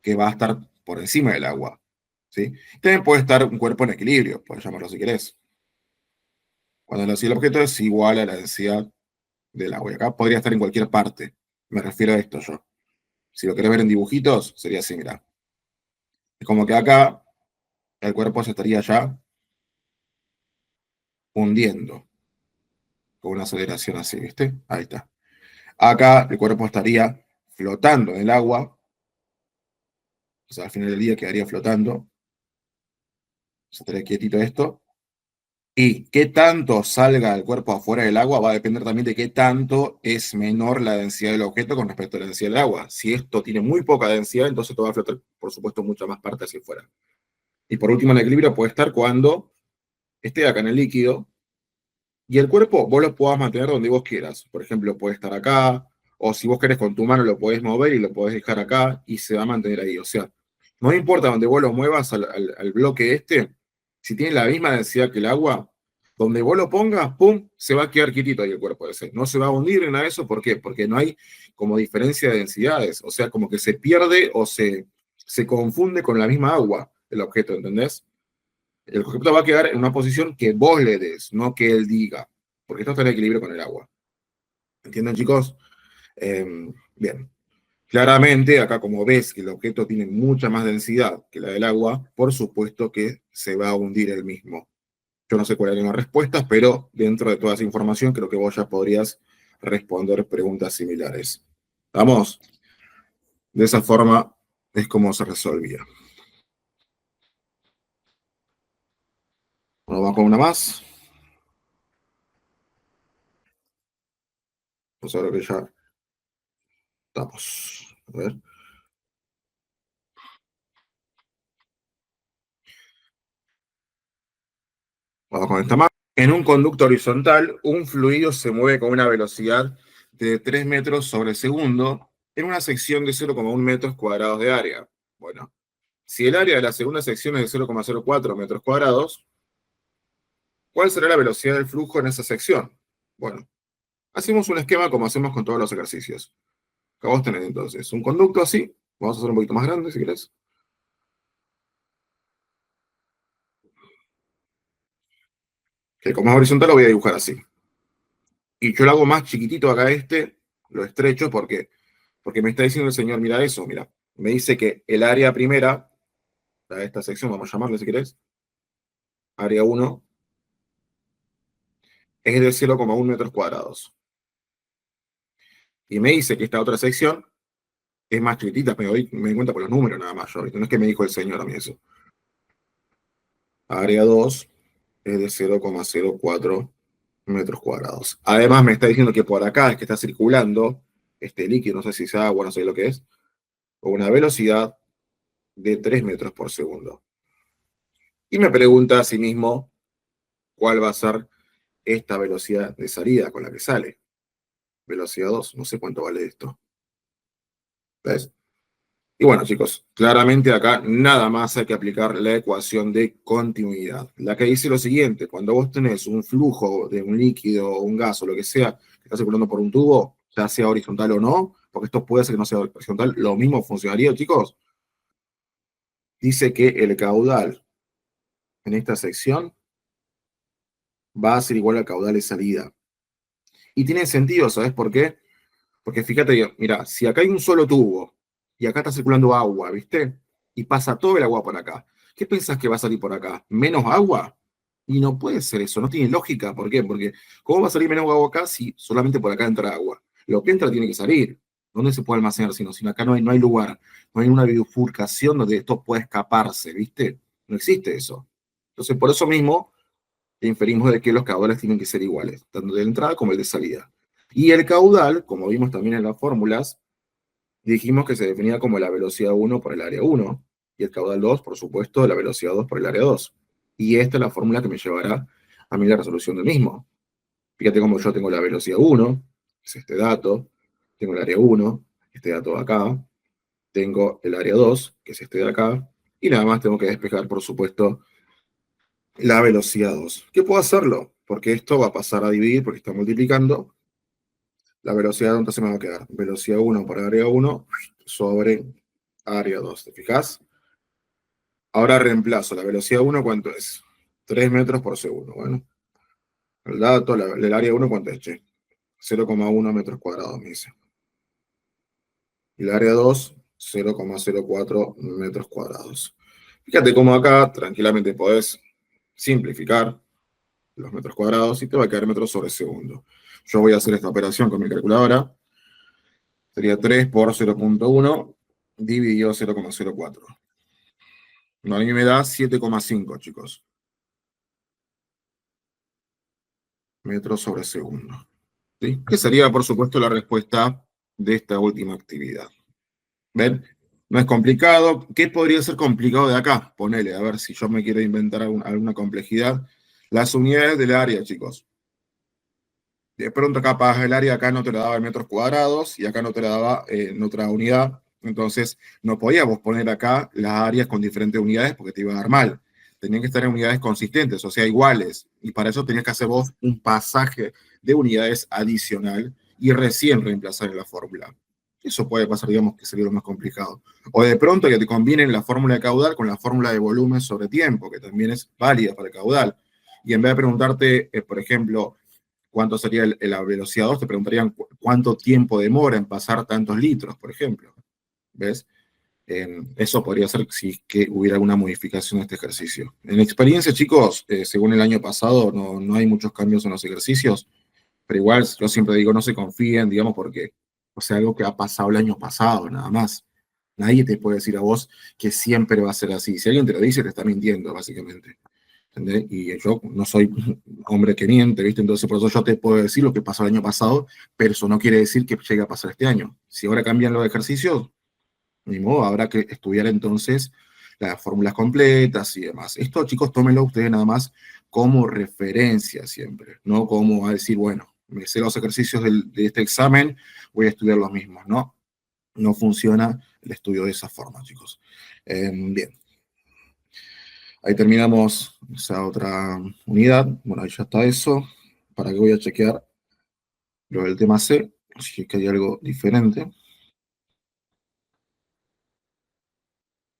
que va a estar por encima del agua. ¿Sí? También puede estar un cuerpo en equilibrio, puedes llamarlo si querés. Cuando la densidad del objeto es igual a la densidad del agua. Y acá podría estar en cualquier parte. Me refiero a esto yo. Si lo querés ver en dibujitos, sería así, mira. Es como que acá el cuerpo se estaría ya hundiendo con una aceleración así, ¿viste? Ahí está. Acá el cuerpo estaría flotando en el agua, o sea, al final del día quedaría flotando, se estaría quietito esto, y qué tanto salga el cuerpo afuera del agua va a depender también de qué tanto es menor la densidad del objeto con respecto a la densidad del agua. Si esto tiene muy poca densidad, entonces esto va a flotar, por supuesto, mucha más parte hacia afuera. Y por último, el equilibrio puede estar cuando esté acá en el líquido, y el cuerpo vos lo podás mantener donde vos quieras. Por ejemplo, puede estar acá, o si vos querés con tu mano lo podés mover y lo podés dejar acá y se va a mantener ahí. O sea, no importa donde vos lo muevas al bloque este, si tiene la misma densidad que el agua, donde vos lo pongas, ¡pum!, se va a quedar quietito ahí el cuerpo ese. No se va a hundir en nada de eso. ¿Por qué? Porque no hay como diferencia de densidades. O sea, como que se pierde o se confunde con la misma agua. el objeto, ¿entendés? El objeto va a quedar en una posición que vos le des, no que él diga, porque esto está en equilibrio con el agua. ¿Entienden, chicos? Bien. Claramente, acá como ves que el objeto tiene mucha más densidad que la del agua, por supuesto que se va a hundir el mismo. Yo no sé cuáles eran las respuestas, pero dentro de toda esa información creo que vos ya podrías responder preguntas similares. ¿Vamos? De esa forma es como se resolvía. Bueno, vamos con una más. Pues ahora que ya estamos. A ver. Vamos con esta más. En un conducto horizontal, un fluido se mueve con una velocidad de 3 metros sobre segundo en una sección de 0,1 metros cuadrados de área. Bueno, si el área de la segunda sección es de 0,04 metros cuadrados, ¿cuál será la velocidad del flujo en esa sección? Bueno, hacemos un esquema como hacemos con todos los ejercicios. Acá vos tenés entonces un conducto así. Vamos a hacer un poquito más grande si querés. Que como es horizontal lo voy a dibujar así. Y yo lo hago más chiquitito acá lo estrecho porque me está diciendo el señor, mira eso, mira. Me dice que el área primera, esta sección, vamos a llamarle si querés, área 1, es de 0,1 metros cuadrados. Y me dice que esta otra sección es más chiquitita, pero hoy me di cuenta por los números nada más. No es que me dijo el señor a mí eso. Área 2 es de 0,04 metros cuadrados. Además me está diciendo que por acá es que está circulando este líquido, no sé si es agua, no sé lo que es, con una velocidad de 3 metros por segundo. Y me pregunta a sí mismo cuál va a ser esta velocidad de salida con la que sale. Velocidad 2, no sé cuánto vale esto. ¿Ves? Y bueno, chicos, claramente acá nada más hay que aplicar la ecuación de continuidad. La que dice lo siguiente, cuando vos tenés un flujo de un líquido o un gas o lo que sea que está circulando por un tubo, ya sea horizontal o no, porque esto puede ser que no sea horizontal, lo mismo funcionaría, chicos. Dice que el caudal en esta sección va a ser igual al caudal de salida. Y tiene sentido, ¿sabes por qué? Porque fíjate que, mira, si acá hay un solo tubo y acá está circulando agua, ¿viste? Y pasa todo el agua por acá. ¿Qué pensás que va a salir por acá? ¿Menos agua? Y no puede ser eso, no tiene lógica. ¿Por qué? Porque ¿cómo va a salir menos agua acá si solamente por acá entra agua? Lo que entra tiene que salir. ¿Dónde se puede almacenar? Si acá no hay lugar, no hay una bifurcación donde esto pueda escaparse, ¿viste? No existe eso. Entonces, por eso mismo, inferimos de que los caudales tienen que ser iguales, tanto de entrada como el de salida. Y el caudal, como vimos también en las fórmulas, dijimos que se definía como la velocidad 1 por el área 1, y el caudal 2, por supuesto, la velocidad 2 por el área 2. Y esta es la fórmula que me llevará a mí la resolución del mismo. Fíjate cómo yo tengo la velocidad 1, que es este dato, tengo el área 1, este dato de acá, tengo el área 2, que es este de acá, y nada más tengo que despejar, por supuesto, la velocidad 2. ¿Qué puedo hacerlo? Porque esto va a pasar a dividir, porque está multiplicando. La velocidad, entonces me va a quedar velocidad 1 por área 1 sobre área 2. ¿Te fijas? Ahora reemplazo la velocidad 1, ¿cuánto es? 3 metros por segundo. Bueno, el dato, el área 1, ¿cuánto es? Che? 0,1 metros cuadrados, me dice. Y el área 2, 0,04 metros cuadrados. Fíjate cómo acá tranquilamente podés simplificar los metros cuadrados y te va a quedar metros sobre segundo. Yo voy a hacer esta operación con mi calculadora. Sería 3 por 0,1 dividido 0,04. No, a mí me da 7,5, chicos. Metros sobre segundo. ¿Sí? Que sería, por supuesto, la respuesta de esta última actividad. ¿Ven? No es complicado. ¿Qué podría ser complicado de acá? Ponele, a ver si yo me quiero inventar alguna complejidad. Las unidades del área, chicos. De pronto capaz el área acá no te la daba en metros cuadrados y acá no te la daba en otra unidad. Entonces no podíamos poner acá las áreas con diferentes unidades porque te iba a dar mal. Tenían que estar en unidades consistentes, o sea, iguales. Y para eso tenías que hacer vos un pasaje de unidades adicional y recién reemplazar en la fórmula. Eso puede pasar, digamos, que sería lo más complicado. O de pronto que te combinen la fórmula de caudal con la fórmula de volumen sobre tiempo, que también es válida para el caudal. Y en vez de preguntarte, por ejemplo, cuánto sería la velocidad 2, te preguntarían cuánto tiempo demora en pasar tantos litros, por ejemplo. ¿Ves? Eso podría ser si que hubiera alguna modificación de este ejercicio. En experiencia, chicos, según el año pasado, no hay muchos cambios en los ejercicios, pero igual yo siempre digo, no se confíen, digamos, porque, o sea, algo que ha pasado el año pasado, nada más. Nadie te puede decir a vos que siempre va a ser así. Si alguien te lo dice, te está mintiendo, básicamente. ¿Entendés? Y yo no soy hombre que miente, ¿viste? Entonces, por eso yo te puedo decir lo que pasó el año pasado, pero eso no quiere decir que llegue a pasar este año. Si ahora cambian los ejercicios, ni modo, habrá que estudiar entonces las fórmulas completas y demás. Esto, chicos, tómenlo ustedes nada más como referencia siempre, no como a decir, bueno, me sé los ejercicios de este examen, voy a estudiar los mismos. No, no funciona el estudio de esa forma, chicos. Bien, ahí terminamos esa otra unidad. Bueno, ahí ya está eso. ¿Para qué voy a chequear lo del tema C? Si es que hay algo diferente.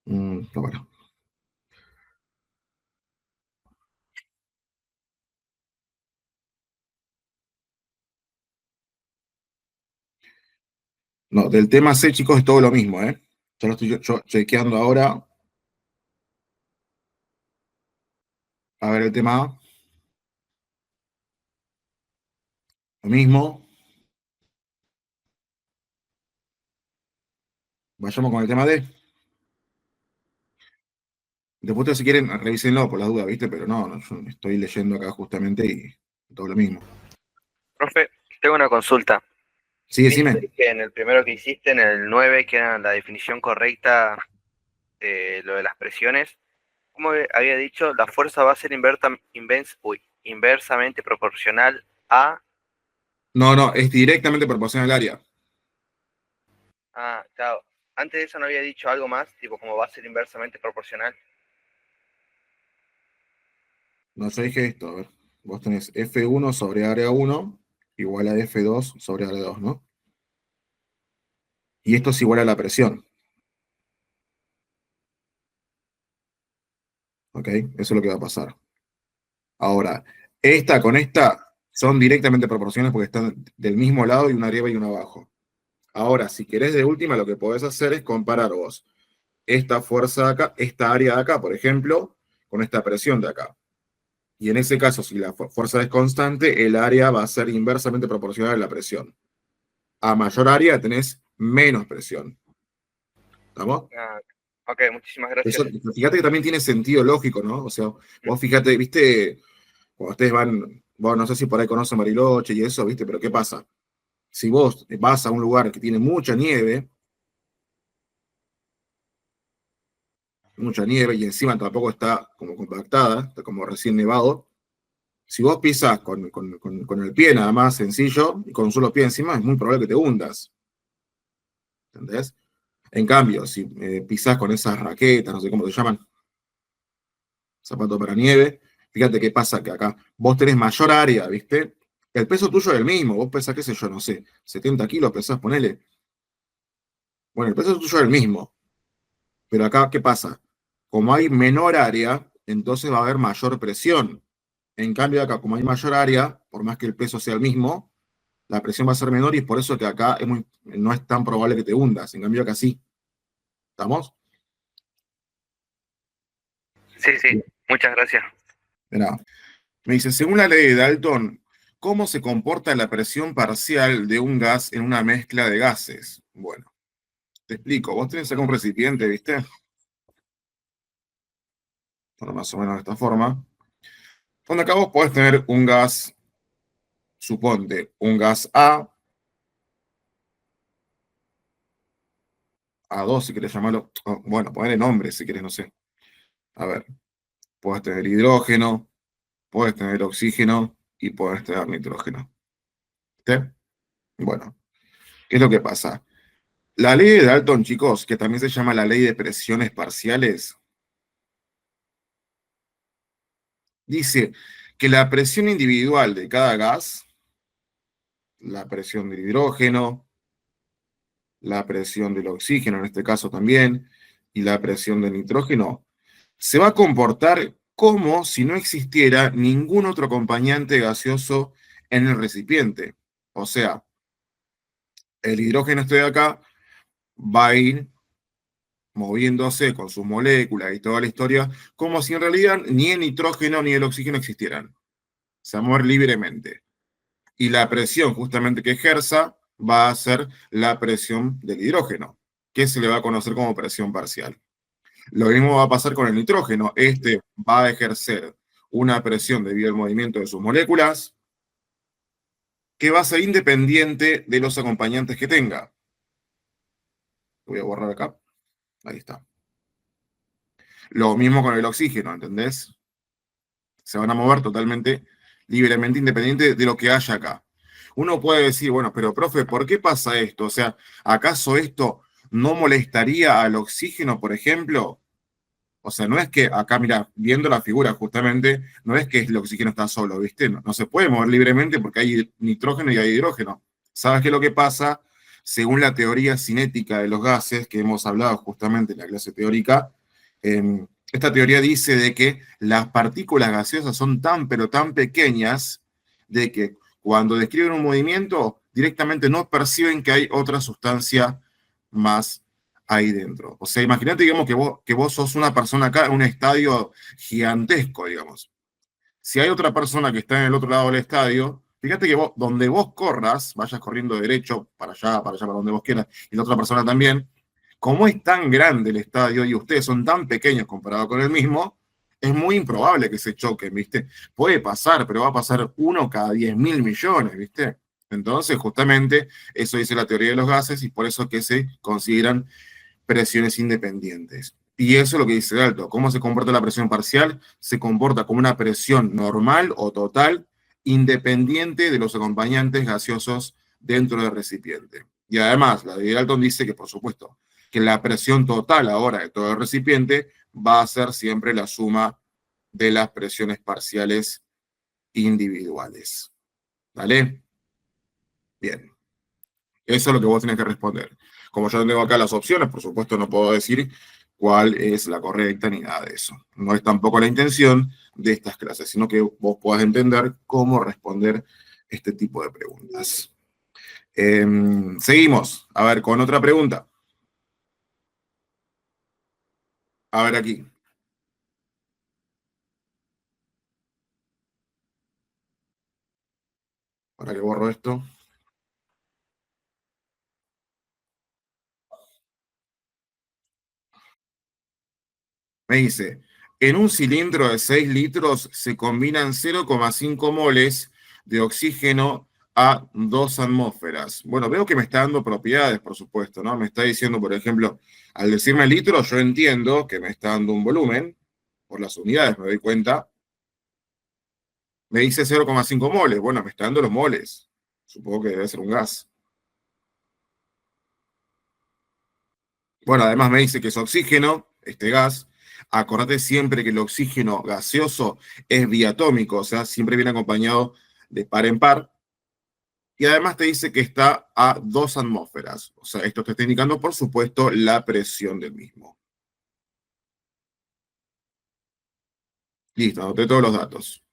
Bueno. No, del tema C, chicos, es todo lo mismo, ¿eh? Ya lo estoy yo chequeando ahora. A ver, el tema A, lo mismo. Vayamos con el tema D. Después, si quieren, revísenlo por las dudas, ¿viste? Pero no, yo estoy leyendo acá justamente y todo lo mismo. Profe, tengo una consulta. Sí, decime. ¿Viste que en el primero que hiciste, en el 9 que era la definición correcta de lo de las presiones, como había dicho, la fuerza va a ser inversamente proporcional a... No, es directamente proporcional al área. Ah, claro. Antes de eso no había dicho algo más, tipo como va a ser inversamente proporcional. No, yo dije esto, a ver. Vos tenés F1 sobre área 1 igual a F2 sobre área 2, ¿no? Y esto es igual a la presión. ¿Ok? Eso es lo que va a pasar. Ahora, esta con esta son directamente proporcionales porque están del mismo lado y una arriba y una abajo. Ahora, si querés de última, lo que podés hacer es comparar vos esta fuerza de acá, esta área de acá, por ejemplo, con esta presión de acá. Y en ese caso, si la fuerza es constante, el área va a ser inversamente proporcional a la presión. A mayor área tenés menos presión. ¿Estamos? Ah, ok, muchísimas gracias. Eso, fíjate que también tiene sentido lógico, ¿no? O sea, vos fíjate, viste, cuando ustedes van, vos no sé si por ahí conocen Bariloche y eso, viste, pero ¿qué pasa? Si vos vas a un lugar que tiene mucha nieve y encima tampoco está como compactada, está como recién nevado, si vos pisás con el pie nada más sencillo y con un solo pie encima, es muy probable que te hundas. ¿Entendés? En cambio, si pisás con esas raquetas, no sé cómo se llaman, zapatos para nieve, fíjate qué pasa que acá vos tenés mayor área, ¿viste? El peso tuyo es el mismo, vos pesás, qué sé yo, no sé, 70 kilos pesás, ponele. Bueno, el peso tuyo es el mismo, pero acá, ¿qué pasa? Como hay menor área, entonces va a haber mayor presión. En cambio, acá, como hay mayor área, por más que el peso sea el mismo, la presión va a ser menor y es por eso que acá no es tan probable que te hundas. En cambio, acá sí. ¿Estamos? Sí, sí, Bien. muchas gracias. Mirá, me dice, según la ley de Dalton, ¿cómo se comporta la presión parcial de un gas en una mezcla de gases? Bueno, te explico. Vos tenés acá un recipiente, ¿viste? Bueno, más o menos de esta forma. Donde acá vos podés tener un gas, suponte, un gas A2 si querés llamarlo. Bueno, ponerle nombre si querés, no sé. A ver, podés tener hidrógeno, podés tener oxígeno y podés tener nitrógeno. ¿Viste? Bueno, ¿qué es lo que pasa? La ley de Dalton, chicos, que también se llama la ley de presiones parciales, dice que la presión individual de cada gas, la presión del hidrógeno, la presión del oxígeno en este caso también, y la presión del nitrógeno, se va a comportar como si no existiera ningún otro acompañante gaseoso en el recipiente. O sea, el hidrógeno este de acá va a ir moviéndose con sus moléculas y toda la historia, como si en realidad ni el nitrógeno ni el oxígeno existieran. Se va a mover libremente. Y la presión justamente que ejerza va a ser la presión del hidrógeno, que se le va a conocer como presión parcial. Lo mismo va a pasar con el nitrógeno. Este va a ejercer una presión debido al movimiento de sus moléculas que va a ser independiente de los acompañantes que tenga. Lo voy a borrar acá. Ahí está. Lo mismo con el oxígeno, ¿entendés? Se van a mover totalmente libremente, independiente de lo que haya acá. Uno puede decir, bueno, pero profe, ¿por qué pasa esto? O sea, ¿acaso esto no molestaría al oxígeno, por ejemplo? O sea, no es que acá, mira, viendo la figura justamente, no es que el oxígeno está solo, ¿viste? No, no se puede mover libremente porque hay nitrógeno y hay hidrógeno. ¿Sabes qué es lo que pasa? Según la teoría cinética de los gases, que hemos hablado justamente en la clase teórica, esta teoría dice de que las partículas gaseosas son tan, pero tan pequeñas, de que cuando describen un movimiento, directamente no perciben que hay otra sustancia más ahí dentro. O sea, imagínate, digamos, que vos sos una persona acá en un estadio gigantesco, digamos. Si hay otra persona que está en el otro lado del estadio, fíjate que vos, donde vos corras, vayas corriendo derecho para allá, para donde vos quieras, y la otra persona también, como es tan grande el estadio y ustedes son tan pequeños comparado con el mismo, es muy improbable que se choquen, ¿viste? Puede pasar, pero va a pasar uno cada 10.000 millones, ¿viste? Entonces, justamente, eso dice la teoría de los gases y por eso es que se consideran presiones independientes. Y eso es lo que dice Dalton. ¿Cómo se comporta la presión parcial? Se comporta como una presión normal o total, independiente de los acompañantes gaseosos dentro del recipiente. Y además, la de Dalton dice que, por supuesto, que la presión total ahora de todo el recipiente va a ser siempre la suma de las presiones parciales individuales. ¿Vale? Bien. Eso es lo que vos tenés que responder. Como yo tengo acá las opciones, por supuesto no puedo decir cuál es la correcta ni nada de eso. No es tampoco la intención de estas clases, sino que vos puedas entender cómo responder este tipo de preguntas. Seguimos, a ver, con otra pregunta. A ver aquí. Para que borro esto. Me dice, en un cilindro de 6 litros se combinan 0,5 moles de oxígeno a 2 atmósferas. Bueno, veo que me está dando propiedades, por supuesto, ¿no? Me está diciendo, por ejemplo, al decirme litros, yo entiendo que me está dando un volumen, por las unidades me doy cuenta. Me dice 0,5 moles, bueno, me está dando los moles. Supongo que debe ser un gas. Bueno, además me dice que es oxígeno, este gas. Acordate siempre que el oxígeno gaseoso es diatómico, o sea, siempre viene acompañado de par en par. Y además te dice que está a 2 atmósferas. O sea, esto te está indicando, por supuesto, la presión del mismo. Listo, anoté todos los datos.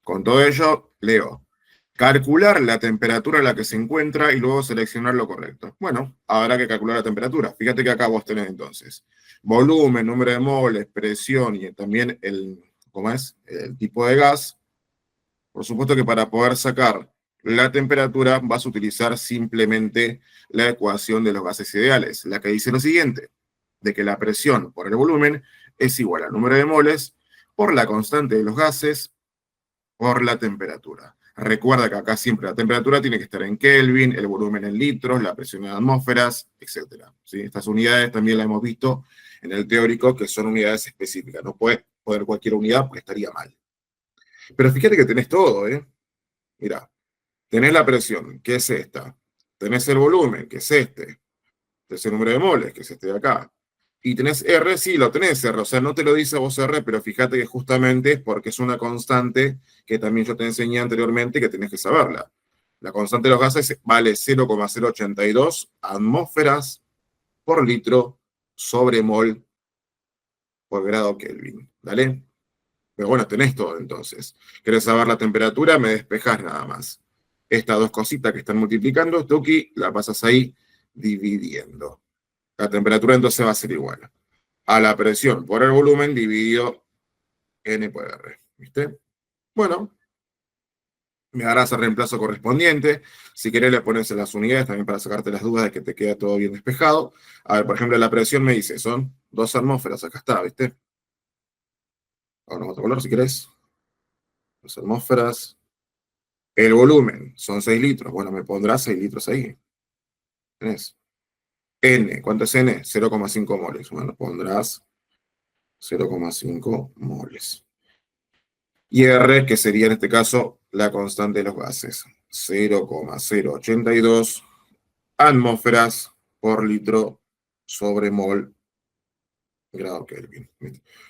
Con todo ello, leo. Calcular la temperatura a la que se encuentra y luego seleccionar lo correcto. Bueno, habrá que calcular la temperatura. Fíjate que acá vos tenés entonces volumen, número de moles, presión y también ¿cómo es? El tipo de gas. Por supuesto que para poder sacar la temperatura vas a utilizar simplemente la ecuación de los gases ideales, la que dice lo siguiente, de que la presión por el volumen es igual al número de moles por la constante de los gases por la temperatura. Recuerda que acá siempre la temperatura tiene que estar en Kelvin, el volumen en litros, la presión en atmósferas, etc. ¿Sí? Estas unidades también las hemos visto en el teórico, que son unidades específicas. No puedes poner cualquier unidad porque estaría mal. Pero fíjate que tenés todo, ¿eh? Mirá, tenés la presión, que es esta. Tenés el volumen, que es este. Tenés el número de moles, que es este de acá. Y tenés R, sí, lo tenés R, o sea, no te lo dice vos R, pero fíjate que justamente es porque es una constante que también yo te enseñé anteriormente que tenés que saberla. La constante de los gases vale 0,082 atmósferas por litro sobre mol por grado Kelvin. ¿Dale? Pero bueno, tenés todo entonces. ¿Querés saber la temperatura? Me despejás nada más. Estas dos cositas que están multiplicando, Tuki, la pasas ahí dividiendo. La temperatura entonces va a ser igual a la presión por el volumen dividido N por R. ¿Viste? Bueno, me darás el reemplazo correspondiente. Si querés le pones en las unidades también para sacarte las dudas de que te queda todo bien despejado. A ver, por ejemplo, la presión me dice, son 2 atmósferas, acá está, ¿viste? Ahora otro color si querés. 2 atmósferas. El volumen son 6 litros. Bueno, me pondrás 6 litros ahí. ¿Tenés? N, ¿cuánto es N? 0,5 moles. Bueno, pondrás 0,5 moles. Y R, que sería en este caso la constante de los gases. 0,082 atmósferas por litro sobre mol grado Kelvin.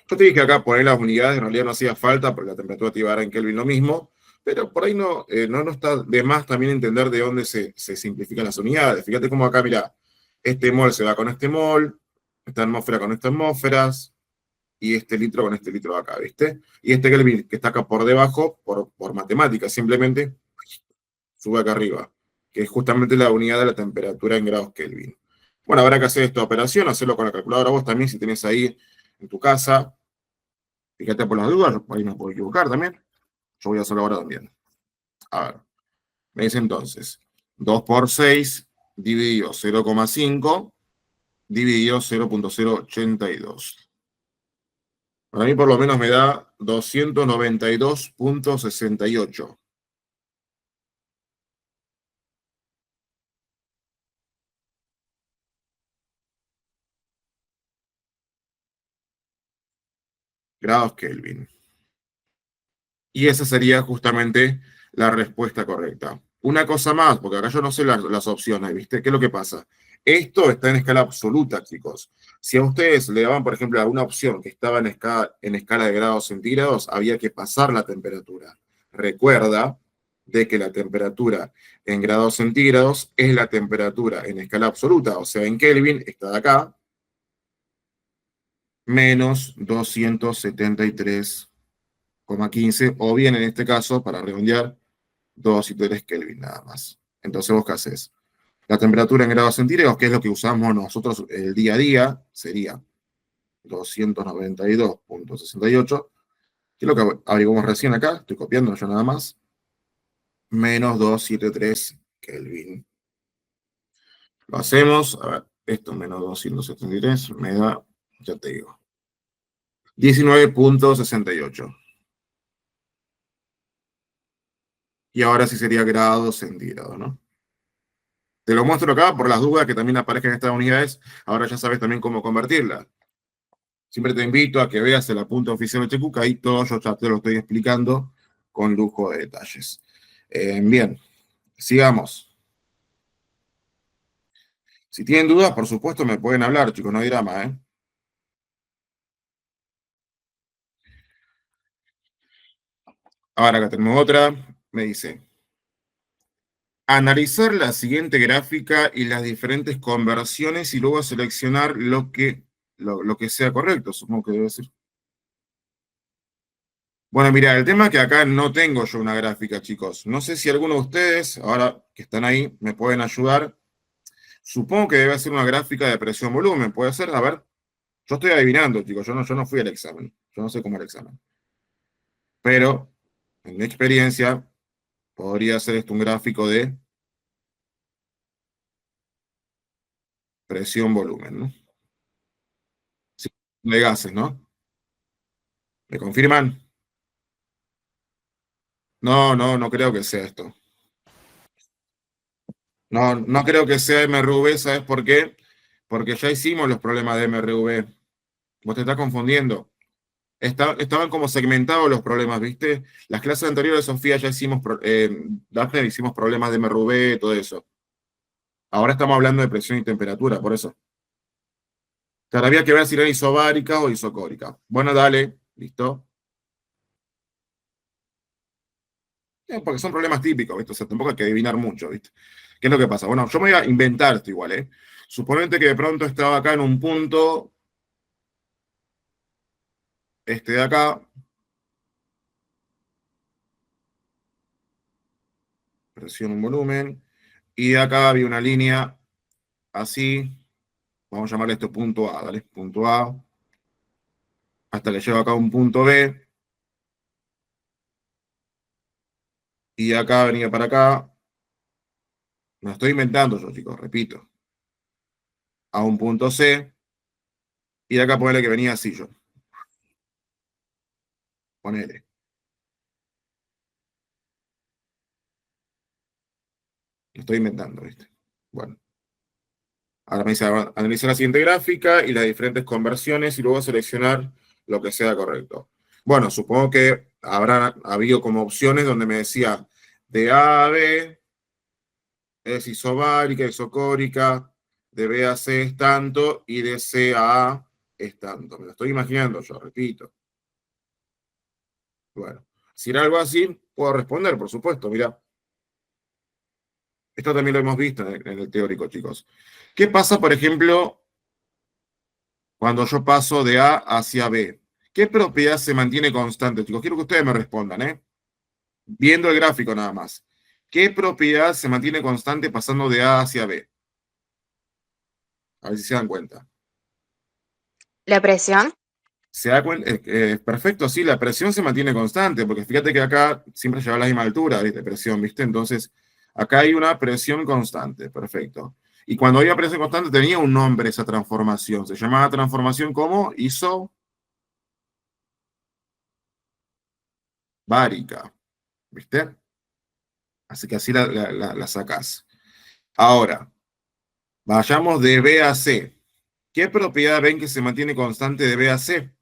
Yo te dije acá poner las unidades, en realidad no hacía falta porque la temperatura te iba a dar en Kelvin lo mismo, pero por ahí no está de más también entender de dónde se simplifican las unidades. Fíjate cómo acá, mira, este mol se va con este mol, esta atmósfera con estas atmósferas, y este litro con este litro de acá, ¿viste? Y este Kelvin que está acá por debajo, por matemáticas, simplemente sube acá arriba, que es justamente la unidad de la temperatura en grados Kelvin. Bueno, habrá que hacer esta operación, hacerlo con la calculadora vos también, si tenés ahí en tu casa. Fíjate por las dudas, por ahí me puedo equivocar también. Yo voy a hacerlo ahora también. A ver, me dice entonces, 2 por 6 dividido 0,5 dividido 0,082. Para mí por lo menos me da 292,68 grados Kelvin. Y esa sería justamente la respuesta correcta. Una cosa más, porque acá yo no sé las opciones, ¿viste? ¿Qué es lo que pasa? Esto está en escala absoluta, chicos. Si a ustedes le daban, por ejemplo, a una opción que estaba en escala de grados centígrados, había que pasar la temperatura. Recuerda de que la temperatura en grados centígrados es la temperatura en escala absoluta, o sea, en Kelvin, está de acá, menos 273,15, o bien en este caso, para redondear, 2 y 3 Kelvin nada más. Entonces, ¿vos qué haces? La temperatura en grados centígrados, que es lo que usamos nosotros el día a día, sería 292,68, que es lo que averiguamos recién acá, estoy copiando yo nada más, menos 273 Kelvin. Lo hacemos, a ver, esto menos 273 me da, ya te digo, 19,68. Y ahora sí sería grados centígrados, ¿no? Te lo muestro acá por las dudas que también aparezcan estas unidades. Ahora ya sabes también cómo convertirla. Siempre te invito a que veas el apunte oficial de Checuca, ahí todo yo ya te lo estoy explicando con lujo de detalles. Bien, sigamos. Si tienen dudas, por supuesto, me pueden hablar, chicos, no hay drama, ¿eh? Ahora acá tenemos otra, me dice, analizar la siguiente gráfica y las diferentes conversiones y luego seleccionar lo que sea correcto, supongo que debe ser. Bueno, mira, el tema es que acá no tengo yo una gráfica, chicos. No sé si alguno de ustedes, ahora que están ahí, me pueden ayudar. Supongo que debe ser una gráfica de presión-volumen, ¿puede ser? A ver, yo estoy adivinando, chicos, yo no fui al examen, yo no sé cómo era el examen. Pero, en mi experiencia, podría ser esto un gráfico de presión-volumen, ¿no? Sí, de gases, ¿no? ¿Me confirman? No, no, no creo que sea esto. No, no creo que sea MRV, ¿sabes por qué? Porque ya hicimos los problemas de MRV. Vos te estás confundiendo. Estaban como segmentados los problemas, ¿viste? Las clases anteriores, Sofía, ya hicimos, Daphne, hicimos problemas de MRV, todo eso. Ahora estamos hablando de presión y temperatura, por eso. Te había que ver si era isobárica o isocórica. Bueno, dale, listo. Porque son problemas típicos, ¿viste? O sea, tampoco hay que adivinar mucho, ¿viste? ¿Qué es lo que pasa? Bueno, yo me voy a inventar esto igual, ¿eh? Suponete que de pronto estaba acá en un punto, este de acá, presión un volumen, y de acá había una línea así, vamos a llamarle esto punto A, ¿vale? Punto A, hasta que llego acá a un punto B, y de acá venía para acá, me lo estoy inventando yo, chicos, repito, a un punto C, y de acá ponele que venía así yo, ponele. Lo estoy inventando, ¿viste? Bueno, ahora me dice analizar la siguiente gráfica y las diferentes conversiones y luego seleccionar lo que sea correcto. Bueno, supongo que habrá habido como opciones donde me decía de A a B es isobárica, isocórica, de B a C es tanto y de C a A es tanto. Me lo estoy imaginando yo, repito. Bueno, si era algo así, puedo responder, por supuesto. Mira, esto también lo hemos visto en el teórico, chicos. ¿Qué pasa, por ejemplo, cuando yo paso de A hacia B? ¿Qué propiedad se mantiene constante, chicos? Quiero que ustedes me respondan, ¿eh? Viendo el gráfico nada más. ¿Qué propiedad se mantiene constante pasando de A hacia B? A ver si se dan cuenta. La presión. ¿Se da cuenta? Perfecto, sí, la presión se mantiene constante, porque fíjate que acá siempre lleva la misma altura de presión, ¿viste? Entonces, acá hay una presión constante, perfecto. Y cuando había presión constante tenía un nombre esa transformación. Se llamaba transformación como isobárica, ¿viste? Así que así la sacás. Ahora, vayamos de B a C. ¿Qué propiedad ven que se mantiene constante de B a C?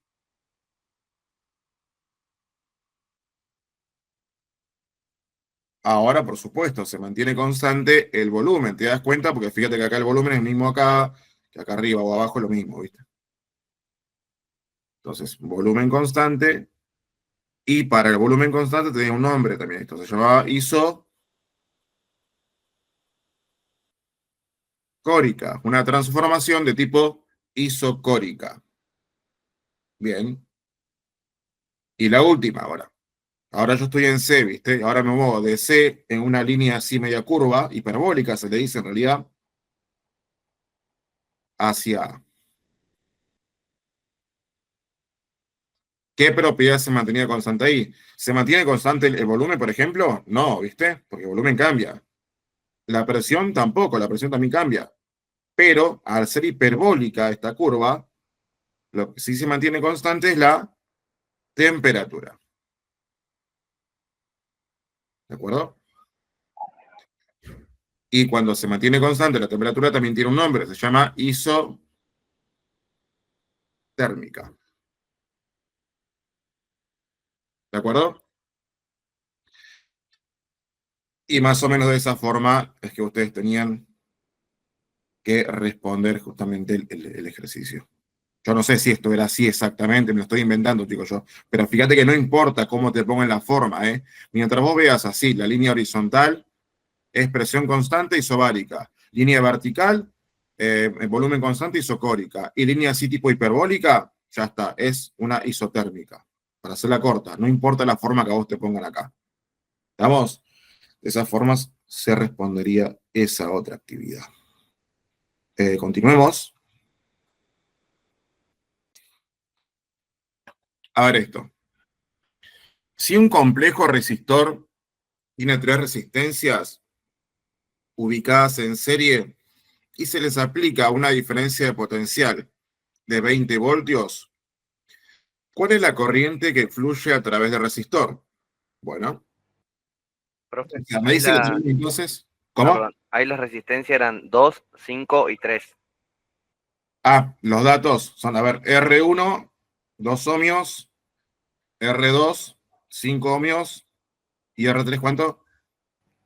Ahora, por supuesto, se mantiene constante el volumen. ¿Te das cuenta? Porque fíjate que acá el volumen es el mismo acá, que acá arriba o abajo es lo mismo, ¿viste? Entonces, volumen constante. Y para el volumen constante tenía un nombre también. Esto se llamaba isocórica. Una transformación de tipo isocórica. Bien. Y la última ahora. Ahora yo estoy en C, ¿viste? Ahora me muevo de C en una línea así media curva, hiperbólica se le dice en realidad, hacia A. ¿Qué propiedad se mantenía constante ahí? ¿Se mantiene constante el volumen, por ejemplo? No, ¿viste? Porque el volumen cambia. La presión tampoco, la presión también cambia. Pero al ser hiperbólica esta curva, lo que sí se mantiene constante es la temperatura. ¿De acuerdo? Y cuando se mantiene constante la temperatura también tiene un nombre, se llama isotérmica. ¿De acuerdo? Y más o menos de esa forma es que ustedes tenían que responder justamente el ejercicio. Yo no sé si esto era así exactamente, me lo estoy inventando, chicos, yo. Pero fíjate que no importa cómo te pongan la forma, ¿eh? Mientras vos veas así, la línea horizontal es presión constante isobárica. Línea vertical, volumen constante isocórica. Y línea así tipo hiperbólica, ya está, es una isotérmica. Para hacerla corta, no importa la forma que a vos te pongan acá. ¿Estamos? De esas formas se respondería esa otra actividad. Continuemos. A ver esto. Si un complejo resistor tiene tres resistencias ubicadas en serie y se les aplica una diferencia de potencial de 20 voltios, ¿cuál es la corriente que fluye a través del resistor? Bueno, Profe, o sea, me ahí dice que la, tenemos entonces, perdón, ¿cómo? ahí las resistencias eran 2, 5 y 3. Ah, los datos son, a ver, R1, 2 ohmios, R2, 5 ohmios, y R3, ¿cuánto?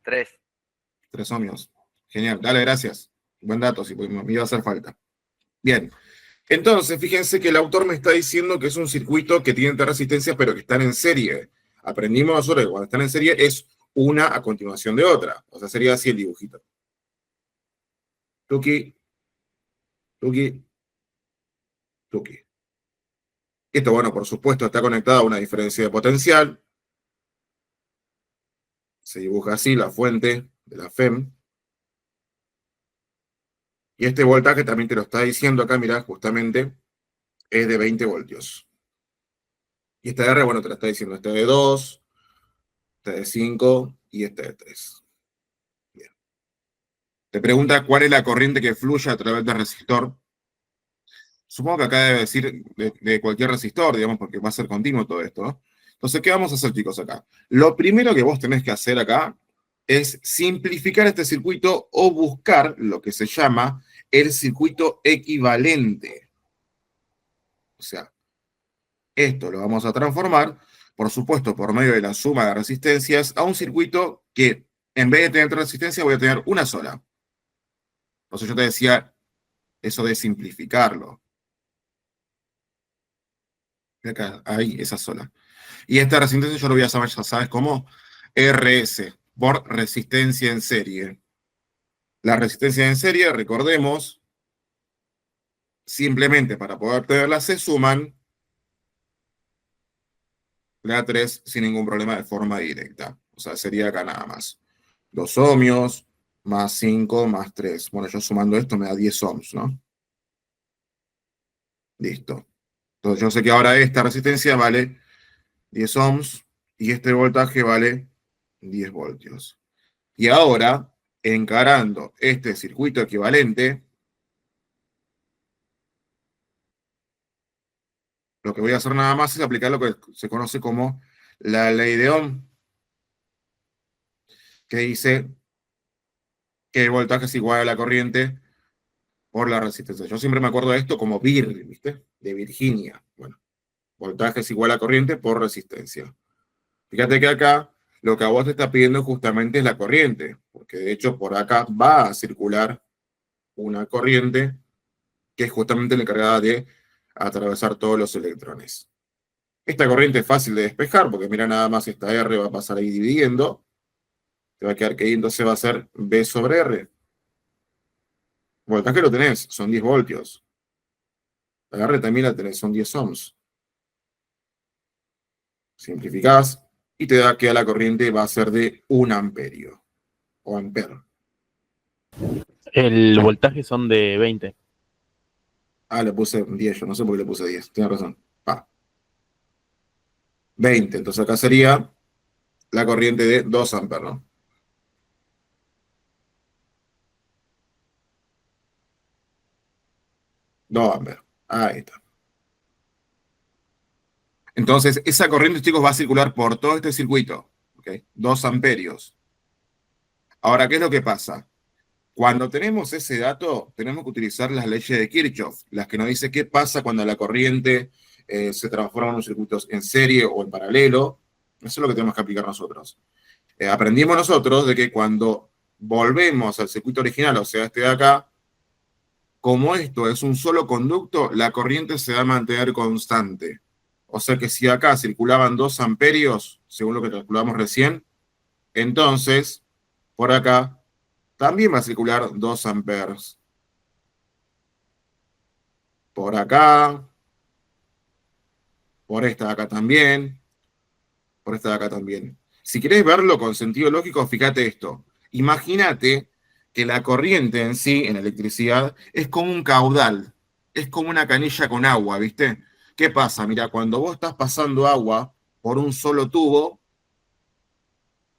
3. 3 ohmios. Genial, dale, gracias. Buen dato, sí, porque me iba a hacer falta. Bien, entonces fíjense que el autor me está diciendo que es un circuito que tiene tres resistencias, pero que están en serie. Aprendimos nosotros que cuando están en serie es una a continuación de otra. O sea, sería así el dibujito. Tuki, tuki, tuki. Esto, bueno, por supuesto, está conectado a una diferencia de potencial. Se dibuja así la fuente de la FEM. Y este voltaje también te lo está diciendo acá, mirá, justamente, es de 20 voltios. Y esta R, bueno, te la está diciendo, este de 2, este de 5 y este de 3. Bien. Te pregunta cuál es la corriente que fluye a través del resistor. Supongo que acá debe decir de cualquier resistor, digamos, porque va a ser continuo todo esto, ¿no? Entonces, ¿qué vamos a hacer, chicos, acá? Lo primero que vos tenés que hacer acá es simplificar este circuito o buscar lo que se llama el circuito equivalente. O sea, esto lo vamos a transformar, por supuesto, por medio de la suma de resistencias, a un circuito que, en vez de tener tres resistencias, voy a tener una sola. Entonces yo te decía eso de simplificarlo. Acá, ahí, esa sola. Y esta resistencia yo lo voy a llamar, ya sabes cómo, RS, por resistencia en serie. La resistencia en serie, recordemos, simplemente para poder tenerla se suman la 3 sin ningún problema de forma directa. O sea, sería acá nada más. 2 ohmios más 5 más 3. Bueno, yo sumando esto me da 10 ohms, ¿no? Listo. Entonces yo sé que ahora esta resistencia vale 10 ohms y este voltaje vale 10 voltios. Y ahora, encarando este circuito equivalente, lo que voy a hacer nada más es aplicar lo que se conoce como la ley de Ohm, que dice que el voltaje es igual a la corriente por la resistencia. Yo siempre me acuerdo de esto como VIR, ¿viste? De Virginia. Bueno, voltaje es igual a corriente por resistencia. Fíjate que acá lo que a vos te está pidiendo justamente es la corriente, porque de hecho por acá va a circular una corriente que es justamente la encargada de atravesar todos los electrones. Esta corriente es fácil de despejar, porque mira nada más esta R va a pasar ahí dividiendo, te va a quedar que ahí entonces va a ser B sobre R. Voltaje lo tenés, son 10 voltios. La R también la tenés, son 10 ohms. Simplificás y te da que la corriente va a ser de 1 amperio o amper. El voltaje son de 20. Ah, le puse 10, yo no sé por qué le puse 10, tienes razón. 20, entonces acá sería la corriente de 2 amperes, ¿no? 2 amperes, ahí está. Entonces, esa corriente, chicos, va a circular por todo este circuito, ¿ok? 2 amperios. Ahora, ¿qué es lo que pasa? Cuando tenemos ese dato, tenemos que utilizar las leyes de Kirchhoff, las que nos dicen qué pasa cuando la corriente se transforma en unos circuitos en serie o en paralelo. Eso es lo que tenemos que aplicar nosotros. Aprendimos nosotros de que cuando volvemos al circuito original, o sea, este de acá, como esto es un solo conducto, la corriente se va a mantener constante. O sea que si acá circulaban 2 amperios, según lo que calculamos recién, entonces, por acá, también va a circular 2 amperes. Por acá, por esta de acá también, por esta de acá también. Si querés verlo con sentido lógico, fíjate esto. Imagínate que la corriente en sí, en electricidad, es como un caudal, es como una canilla con agua, ¿viste? ¿Qué pasa? Mira, cuando vos estás pasando agua por un solo tubo,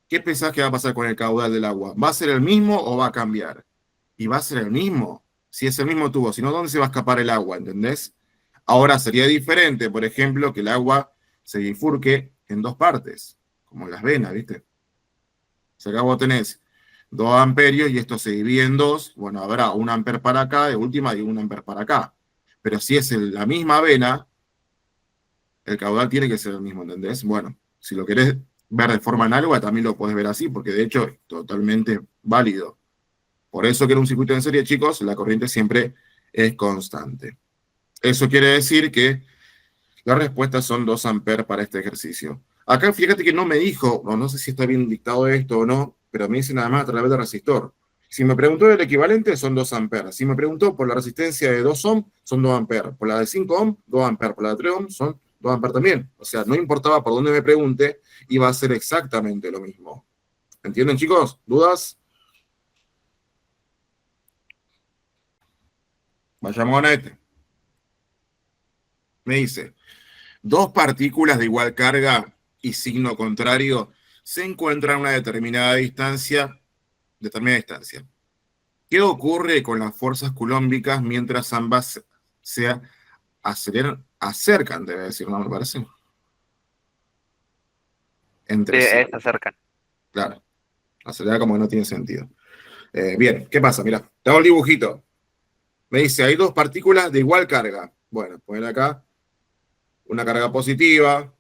¿qué pensás que va a pasar con el caudal del agua? ¿Va a ser el mismo o va a cambiar? Y va a ser el mismo, si es el mismo tubo, si no, ¿dónde se va a escapar el agua? ¿Entendés? Ahora sería diferente, por ejemplo, que el agua se bifurque en 2 partes, como las venas, ¿viste? O sea, acá vos tenés 2 amperios y esto se divide en 2, bueno, habrá 1 amper para acá, de última, y 1 amper para acá. Pero si es la misma vena, el caudal tiene que ser el mismo, ¿entendés? Bueno, si lo querés ver de forma análoga, también lo podés ver así, porque de hecho es totalmente válido. Por eso que en un circuito en serie, chicos, la corriente siempre es constante. Eso quiere decir que las respuestas son 2 amperes para este ejercicio. Acá fíjate que no me dijo, no sé si está bien dictado esto o no, pero me dice nada más a través del resistor. Si me preguntó del equivalente, son 2 amperes. Si me preguntó por la resistencia de 2 ohm, son 2 amperes. Por la de 5 ohm, 2 amperes. Por la de 3 ohm, son 2 amperes también. O sea, no importaba por dónde me pregunte, iba a ser exactamente lo mismo. ¿Entienden, chicos? ¿Dudas? Vayamos a este. Me dice, 2 partículas de igual carga y signo contrario se encuentran a una determinada distancia. ¿Qué ocurre con las fuerzas culómbicas mientras ambas se acercan, debe decir, ¿no me parece? Entre sí. Se acercan. Claro, acelerar como que no tiene sentido. Bien, ¿qué pasa? Mirá, te hago el dibujito. Me dice, hay 2 partículas de igual carga. Bueno, ponen acá una carga positiva,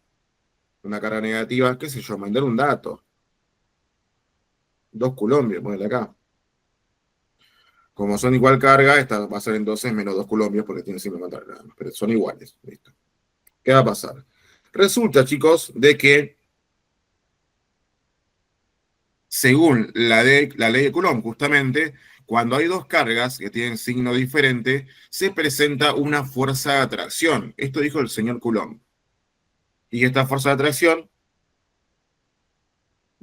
una carga negativa, qué sé yo, mandar un dato. 2 coulombios, ponele acá. Como son igual carga, esta va a ser entonces menos 2 coulombios porque tiene signo contrario, pero son iguales. ¿Listo? ¿Qué va a pasar? Resulta, chicos, de que según la ley de Coulomb, justamente, cuando hay 2 cargas que tienen signo diferente, se presenta una fuerza de atracción. Esto dijo el señor Coulomb. Y esta fuerza de atracción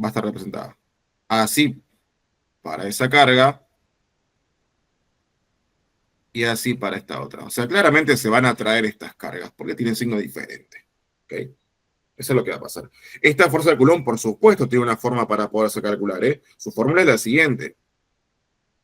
va a estar representada así para esa carga y así para esta otra. O sea, claramente se van a atraer estas cargas porque tienen signo diferente. ¿Okay? Eso es lo que va a pasar. Esta fuerza de Coulomb, por supuesto, tiene una forma para poderse calcular. Su fórmula es la siguiente.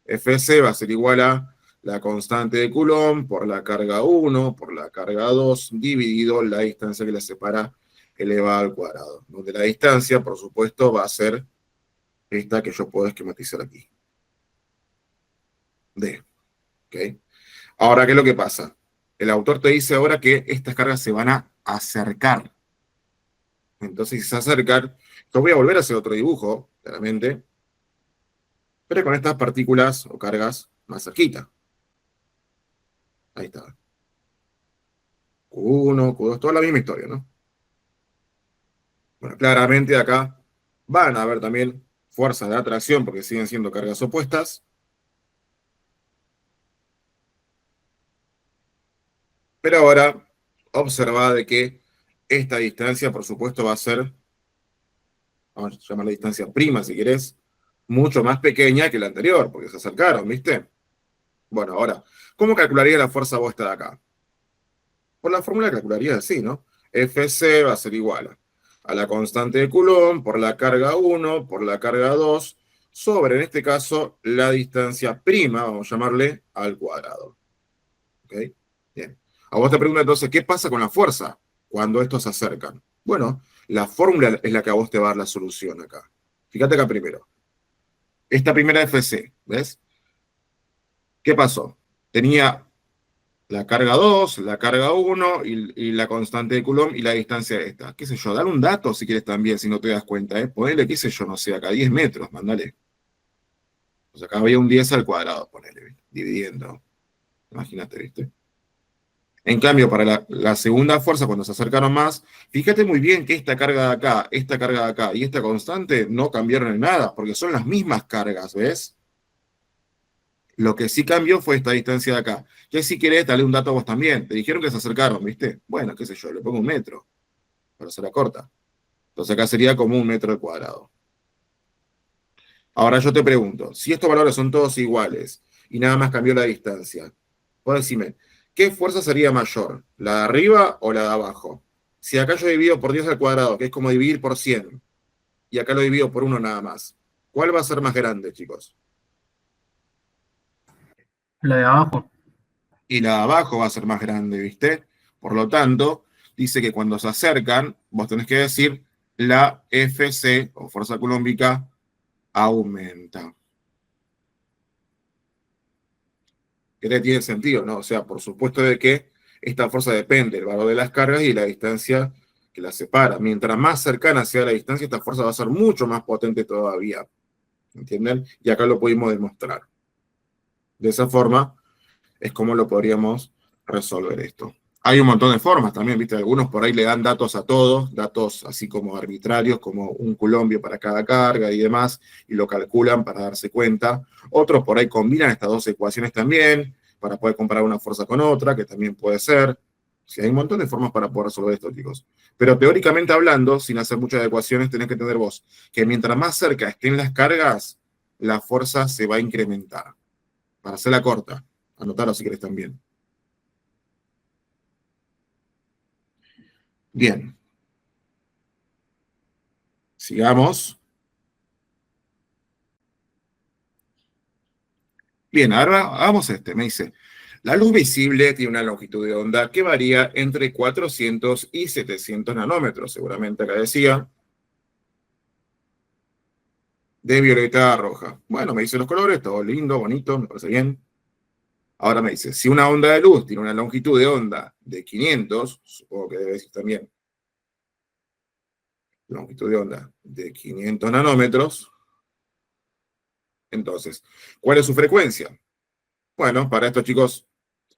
Fc va a ser igual a la constante de Coulomb por la carga 1 por la carga 2 dividido la distancia que la separa elevada al cuadrado. Donde la distancia, por supuesto, va a ser esta que yo puedo esquematizar aquí. D. ¿Okay? Ahora, ¿qué es lo que pasa? El autor te dice ahora que estas cargas se van a acercar. Entonces, si se acercan, yo voy a volver a hacer otro dibujo, claramente, pero con estas partículas o cargas más cerquita. Ahí está. Q1, Q2, toda la misma historia, ¿no? Bueno, claramente acá van a haber también fuerzas de atracción porque siguen siendo cargas opuestas. Pero ahora observa de que esta distancia, por supuesto, va a ser, vamos a llamarla distancia prima si querés, mucho más pequeña que la anterior, porque se acercaron, ¿viste? Bueno, ahora, ¿cómo calcularía la fuerza opuesta de acá? Por la fórmula calcularía así, ¿no? Fc va a ser igual a la constante de Coulomb por la carga 1 por la carga 2 sobre, en este caso, la distancia prima, vamos a llamarle, al cuadrado. ¿Ok? Bien. A vos te pregunto entonces, ¿qué pasa con la fuerza cuando estos se acercan? Bueno, la fórmula es la que a vos te va a dar la solución acá. Fíjate acá primero. Esta primera Fc, ¿ves? ¿Qué pasó? Tenía la carga 2, la carga 1 y la constante de Coulomb y la distancia de esta. ¿Qué sé yo? Dale un dato si quieres también, si no te das cuenta, ¿eh? Ponele, qué sé yo, no sé, acá 10 metros, mandale. O sea, acá había un 10 al cuadrado, ponele, dividiendo. Imagínate, ¿viste? En cambio, para la segunda fuerza, cuando se acercaron más, fíjate muy bien que esta carga de acá, esta carga de acá y esta constante no cambiaron en nada, porque son las mismas cargas, ¿ves? Lo que sí cambió fue esta distancia de acá. Que si querés, dale un dato a vos también. Te dijeron que se acercaron, ¿viste? Bueno, qué sé yo, le pongo 1 metro, para hacerla corta. Entonces acá sería como 1 metro al cuadrado. Ahora yo te pregunto, si estos valores son todos iguales y nada más cambió la distancia, vos decime, ¿qué fuerza sería mayor? ¿La de arriba o la de abajo? Si acá yo divido por 10 al cuadrado, que es como dividir por 100, y acá lo divido por 1 nada más, ¿cuál va a ser más grande, chicos? La de abajo. Y la de abajo va a ser más grande, ¿viste? Por lo tanto, dice que cuando se acercan, vos tenés que decir la FC, o fuerza coulombica, aumenta. Que tiene sentido, ¿no? O sea, por supuesto de que esta fuerza depende del valor de las cargas y la distancia que las separa. Mientras más cercana sea la distancia, esta fuerza va a ser mucho más potente todavía. ¿Entienden? Y acá lo pudimos demostrar. De esa forma es como lo podríamos resolver esto. Hay un montón de formas también, ¿viste? Algunos por ahí le dan datos a todos, datos así como arbitrarios, como un coulomb para cada carga y demás, y lo calculan para darse cuenta. Otros por ahí combinan estas dos ecuaciones también, para poder comparar una fuerza con otra, que también puede ser. Sí, hay un montón de formas para poder resolver esto, chicos. Pero teóricamente hablando, sin hacer muchas ecuaciones, tenés que entender vos que mientras más cerca estén las cargas, la fuerza se va a incrementar. Para hacerla corta, anotalo si querés también. Bien. Sigamos. Bien, ahora hagamos este. Me dice, la luz visible tiene una longitud de onda que varía entre 400 y 700 nanómetros. Seguramente acá decía. De violeta a roja. Bueno, me dice los colores, todo lindo, bonito, me parece bien. Ahora me dice, si una onda de luz tiene una longitud de onda de 500, supongo que debe decir también longitud de onda de 500 nanómetros, entonces, ¿cuál es su frecuencia? Bueno, para esto, chicos,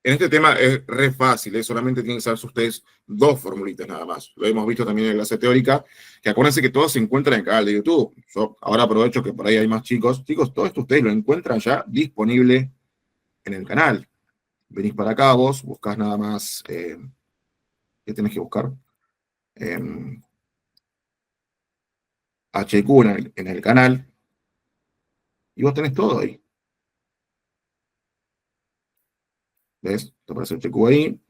en este tema es re fácil, solamente tienen que saber ustedes dos formulitas nada más. Lo hemos visto también en la clase teórica, que acuérdense que todos se encuentran en el canal de YouTube. Yo ahora aprovecho que por ahí hay más chicos. Chicos, todo esto ustedes lo encuentran ya disponible en el canal. Venís para acá, vos buscás nada más, ¿qué tenés que buscar? HQ en el canal, y vos tenés todo ahí. ¿Ves? Te aparece HQ ahí.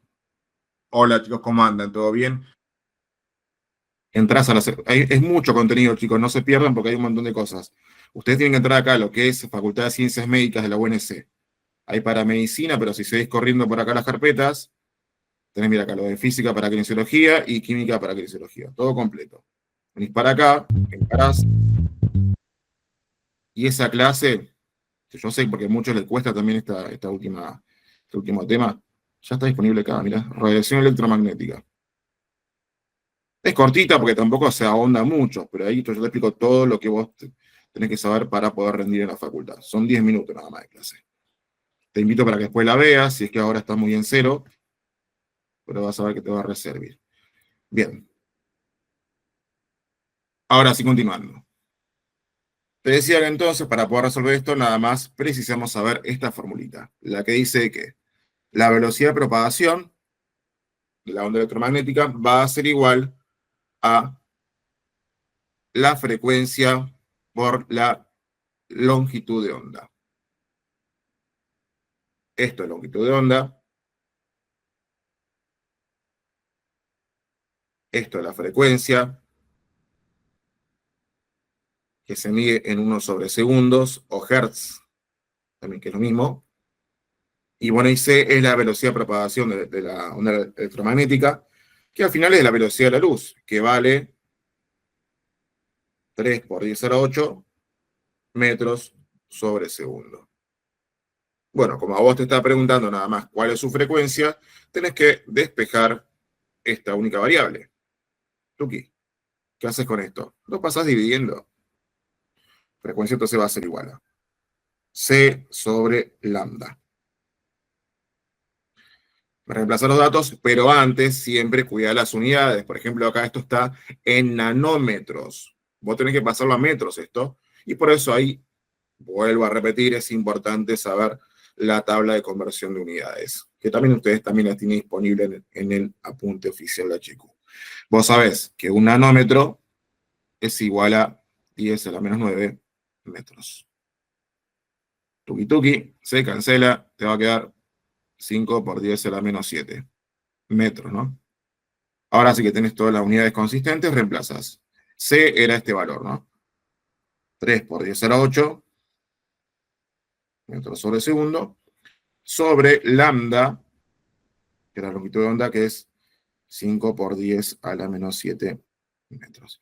Hola chicos, ¿cómo andan? ¿Todo bien? Entrás a la... Es mucho contenido, chicos, no se pierdan porque hay un montón de cosas. Ustedes tienen que entrar acá a lo que es Facultad de Ciencias Médicas de la UNC. Hay para medicina, pero si seguís corriendo por acá las carpetas, tenés, mira acá, lo de física para kinesiología y química para kinesiología. Todo completo. Venís para acá, encarás, y esa clase, que yo sé porque a muchos les cuesta también este último tema, ya está disponible acá, mira, radiación electromagnética. Es cortita porque tampoco se ahonda mucho, pero ahí yo te explico todo lo que vos tenés que saber para poder rendir en la facultad. Son 10 minutos nada más de clase. Te invito para que después la veas, si es que ahora está muy en cero, pero vas a ver que te va a reservir. Bien. Ahora sí, continuando. Te decía que entonces, para poder resolver esto, nada más precisamos saber esta formulita, la que dice que la velocidad de propagación de la onda electromagnética va a ser igual a la frecuencia por la longitud de onda. Esto es longitud de onda. Esto es la frecuencia, que se mide en 1/segundos, o hertz, también que es lo mismo. Y bueno, y C es la velocidad de propagación de la onda electromagnética, que al final es la velocidad de la luz, que vale 3 por 10 a la 8 metros sobre segundo. Bueno, como a vos te está preguntando nada más cuál es su frecuencia, tenés que despejar esta única variable. Tuki, ¿qué haces con esto? Lo pasás dividiendo. Frecuencia entonces va a ser igual a C sobre lambda. Reemplazar los datos, pero antes siempre cuidar las unidades. Por ejemplo, acá esto está en nanómetros. Vos tenés que pasarlo a metros esto. Y por eso ahí, vuelvo a repetir, es importante saber la tabla de conversión de unidades, que también ustedes también la tienen disponible en el apunte oficial de HQ. Vos sabés que un nanómetro es igual a 10 a la menos 9 metros. Tuki tuki, se cancela, te va a quedar 5 por 10 a la menos 7 metros, ¿no? Ahora sí que tenés todas las unidades consistentes, reemplazas. C era este valor, ¿no? 3 por 10 a la 8 metros sobre segundo, sobre lambda, que es la longitud de onda, que es 5 por 10 a la menos 7 metros.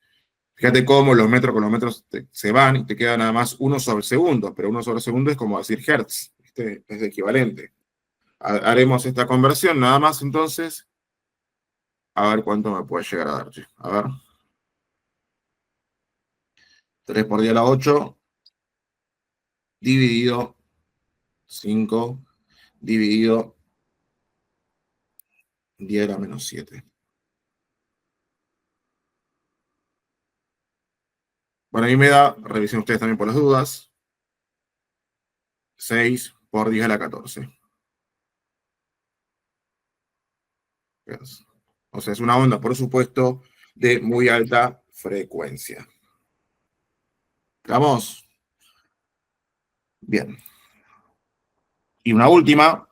Fíjate cómo los metros con los metros se van y te queda nada más 1/segundo, pero 1/segundo es como decir hertz, ¿viste? Es equivalente. Haremos esta conversión nada más entonces, a ver cuánto me puede llegar a dar. A ver. 3 por 10 a la 8 dividido 5 dividido 10 a la menos 7. Bueno, a mí me da, revisen ustedes también por las dudas, 6 por 10 a la 14. O sea, es una onda, por supuesto, de muy alta frecuencia. ¿Vamos? Bien. Y una última.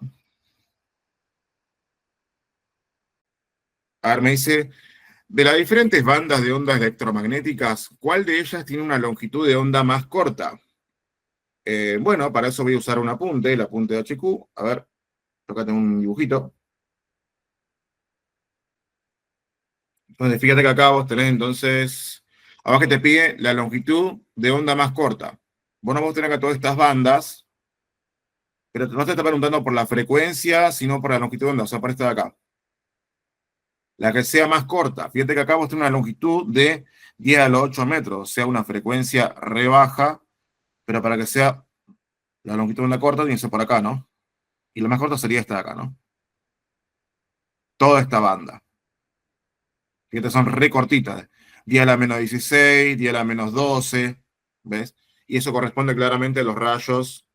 A ver, me dice, de las diferentes bandas de ondas electromagnéticas, ¿cuál de ellas tiene una longitud de onda más corta? Bueno, para eso voy a usar un apunte, el apunte de HQ. A ver, acá tengo un dibujito. Entonces, fíjate que acá vos tenés entonces, abajo te pide la longitud de onda más corta. Vos no vos tenés acá todas estas bandas, pero no te está preguntando por la frecuencia, sino por la longitud de onda, o sea, por esta de acá. La que sea más corta. Fíjate que acá vos tenés una longitud de 10 a los 8 metros, o sea, una frecuencia re baja, pero para que sea la longitud de onda corta, tiene que ser por acá, ¿no? Y la más corta sería esta de acá, ¿no? Toda esta banda. Fíjate, son re cortitas. 10 a la menos 16, 10 a la menos 12, ¿ves? Y eso corresponde claramente a los rayos,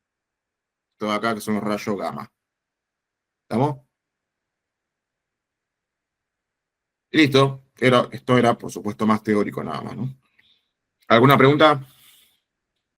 todo acá, que son los rayos gamma. ¿Estamos? Y listo. Esto era, por supuesto, más teórico nada más, ¿no? ¿Alguna pregunta?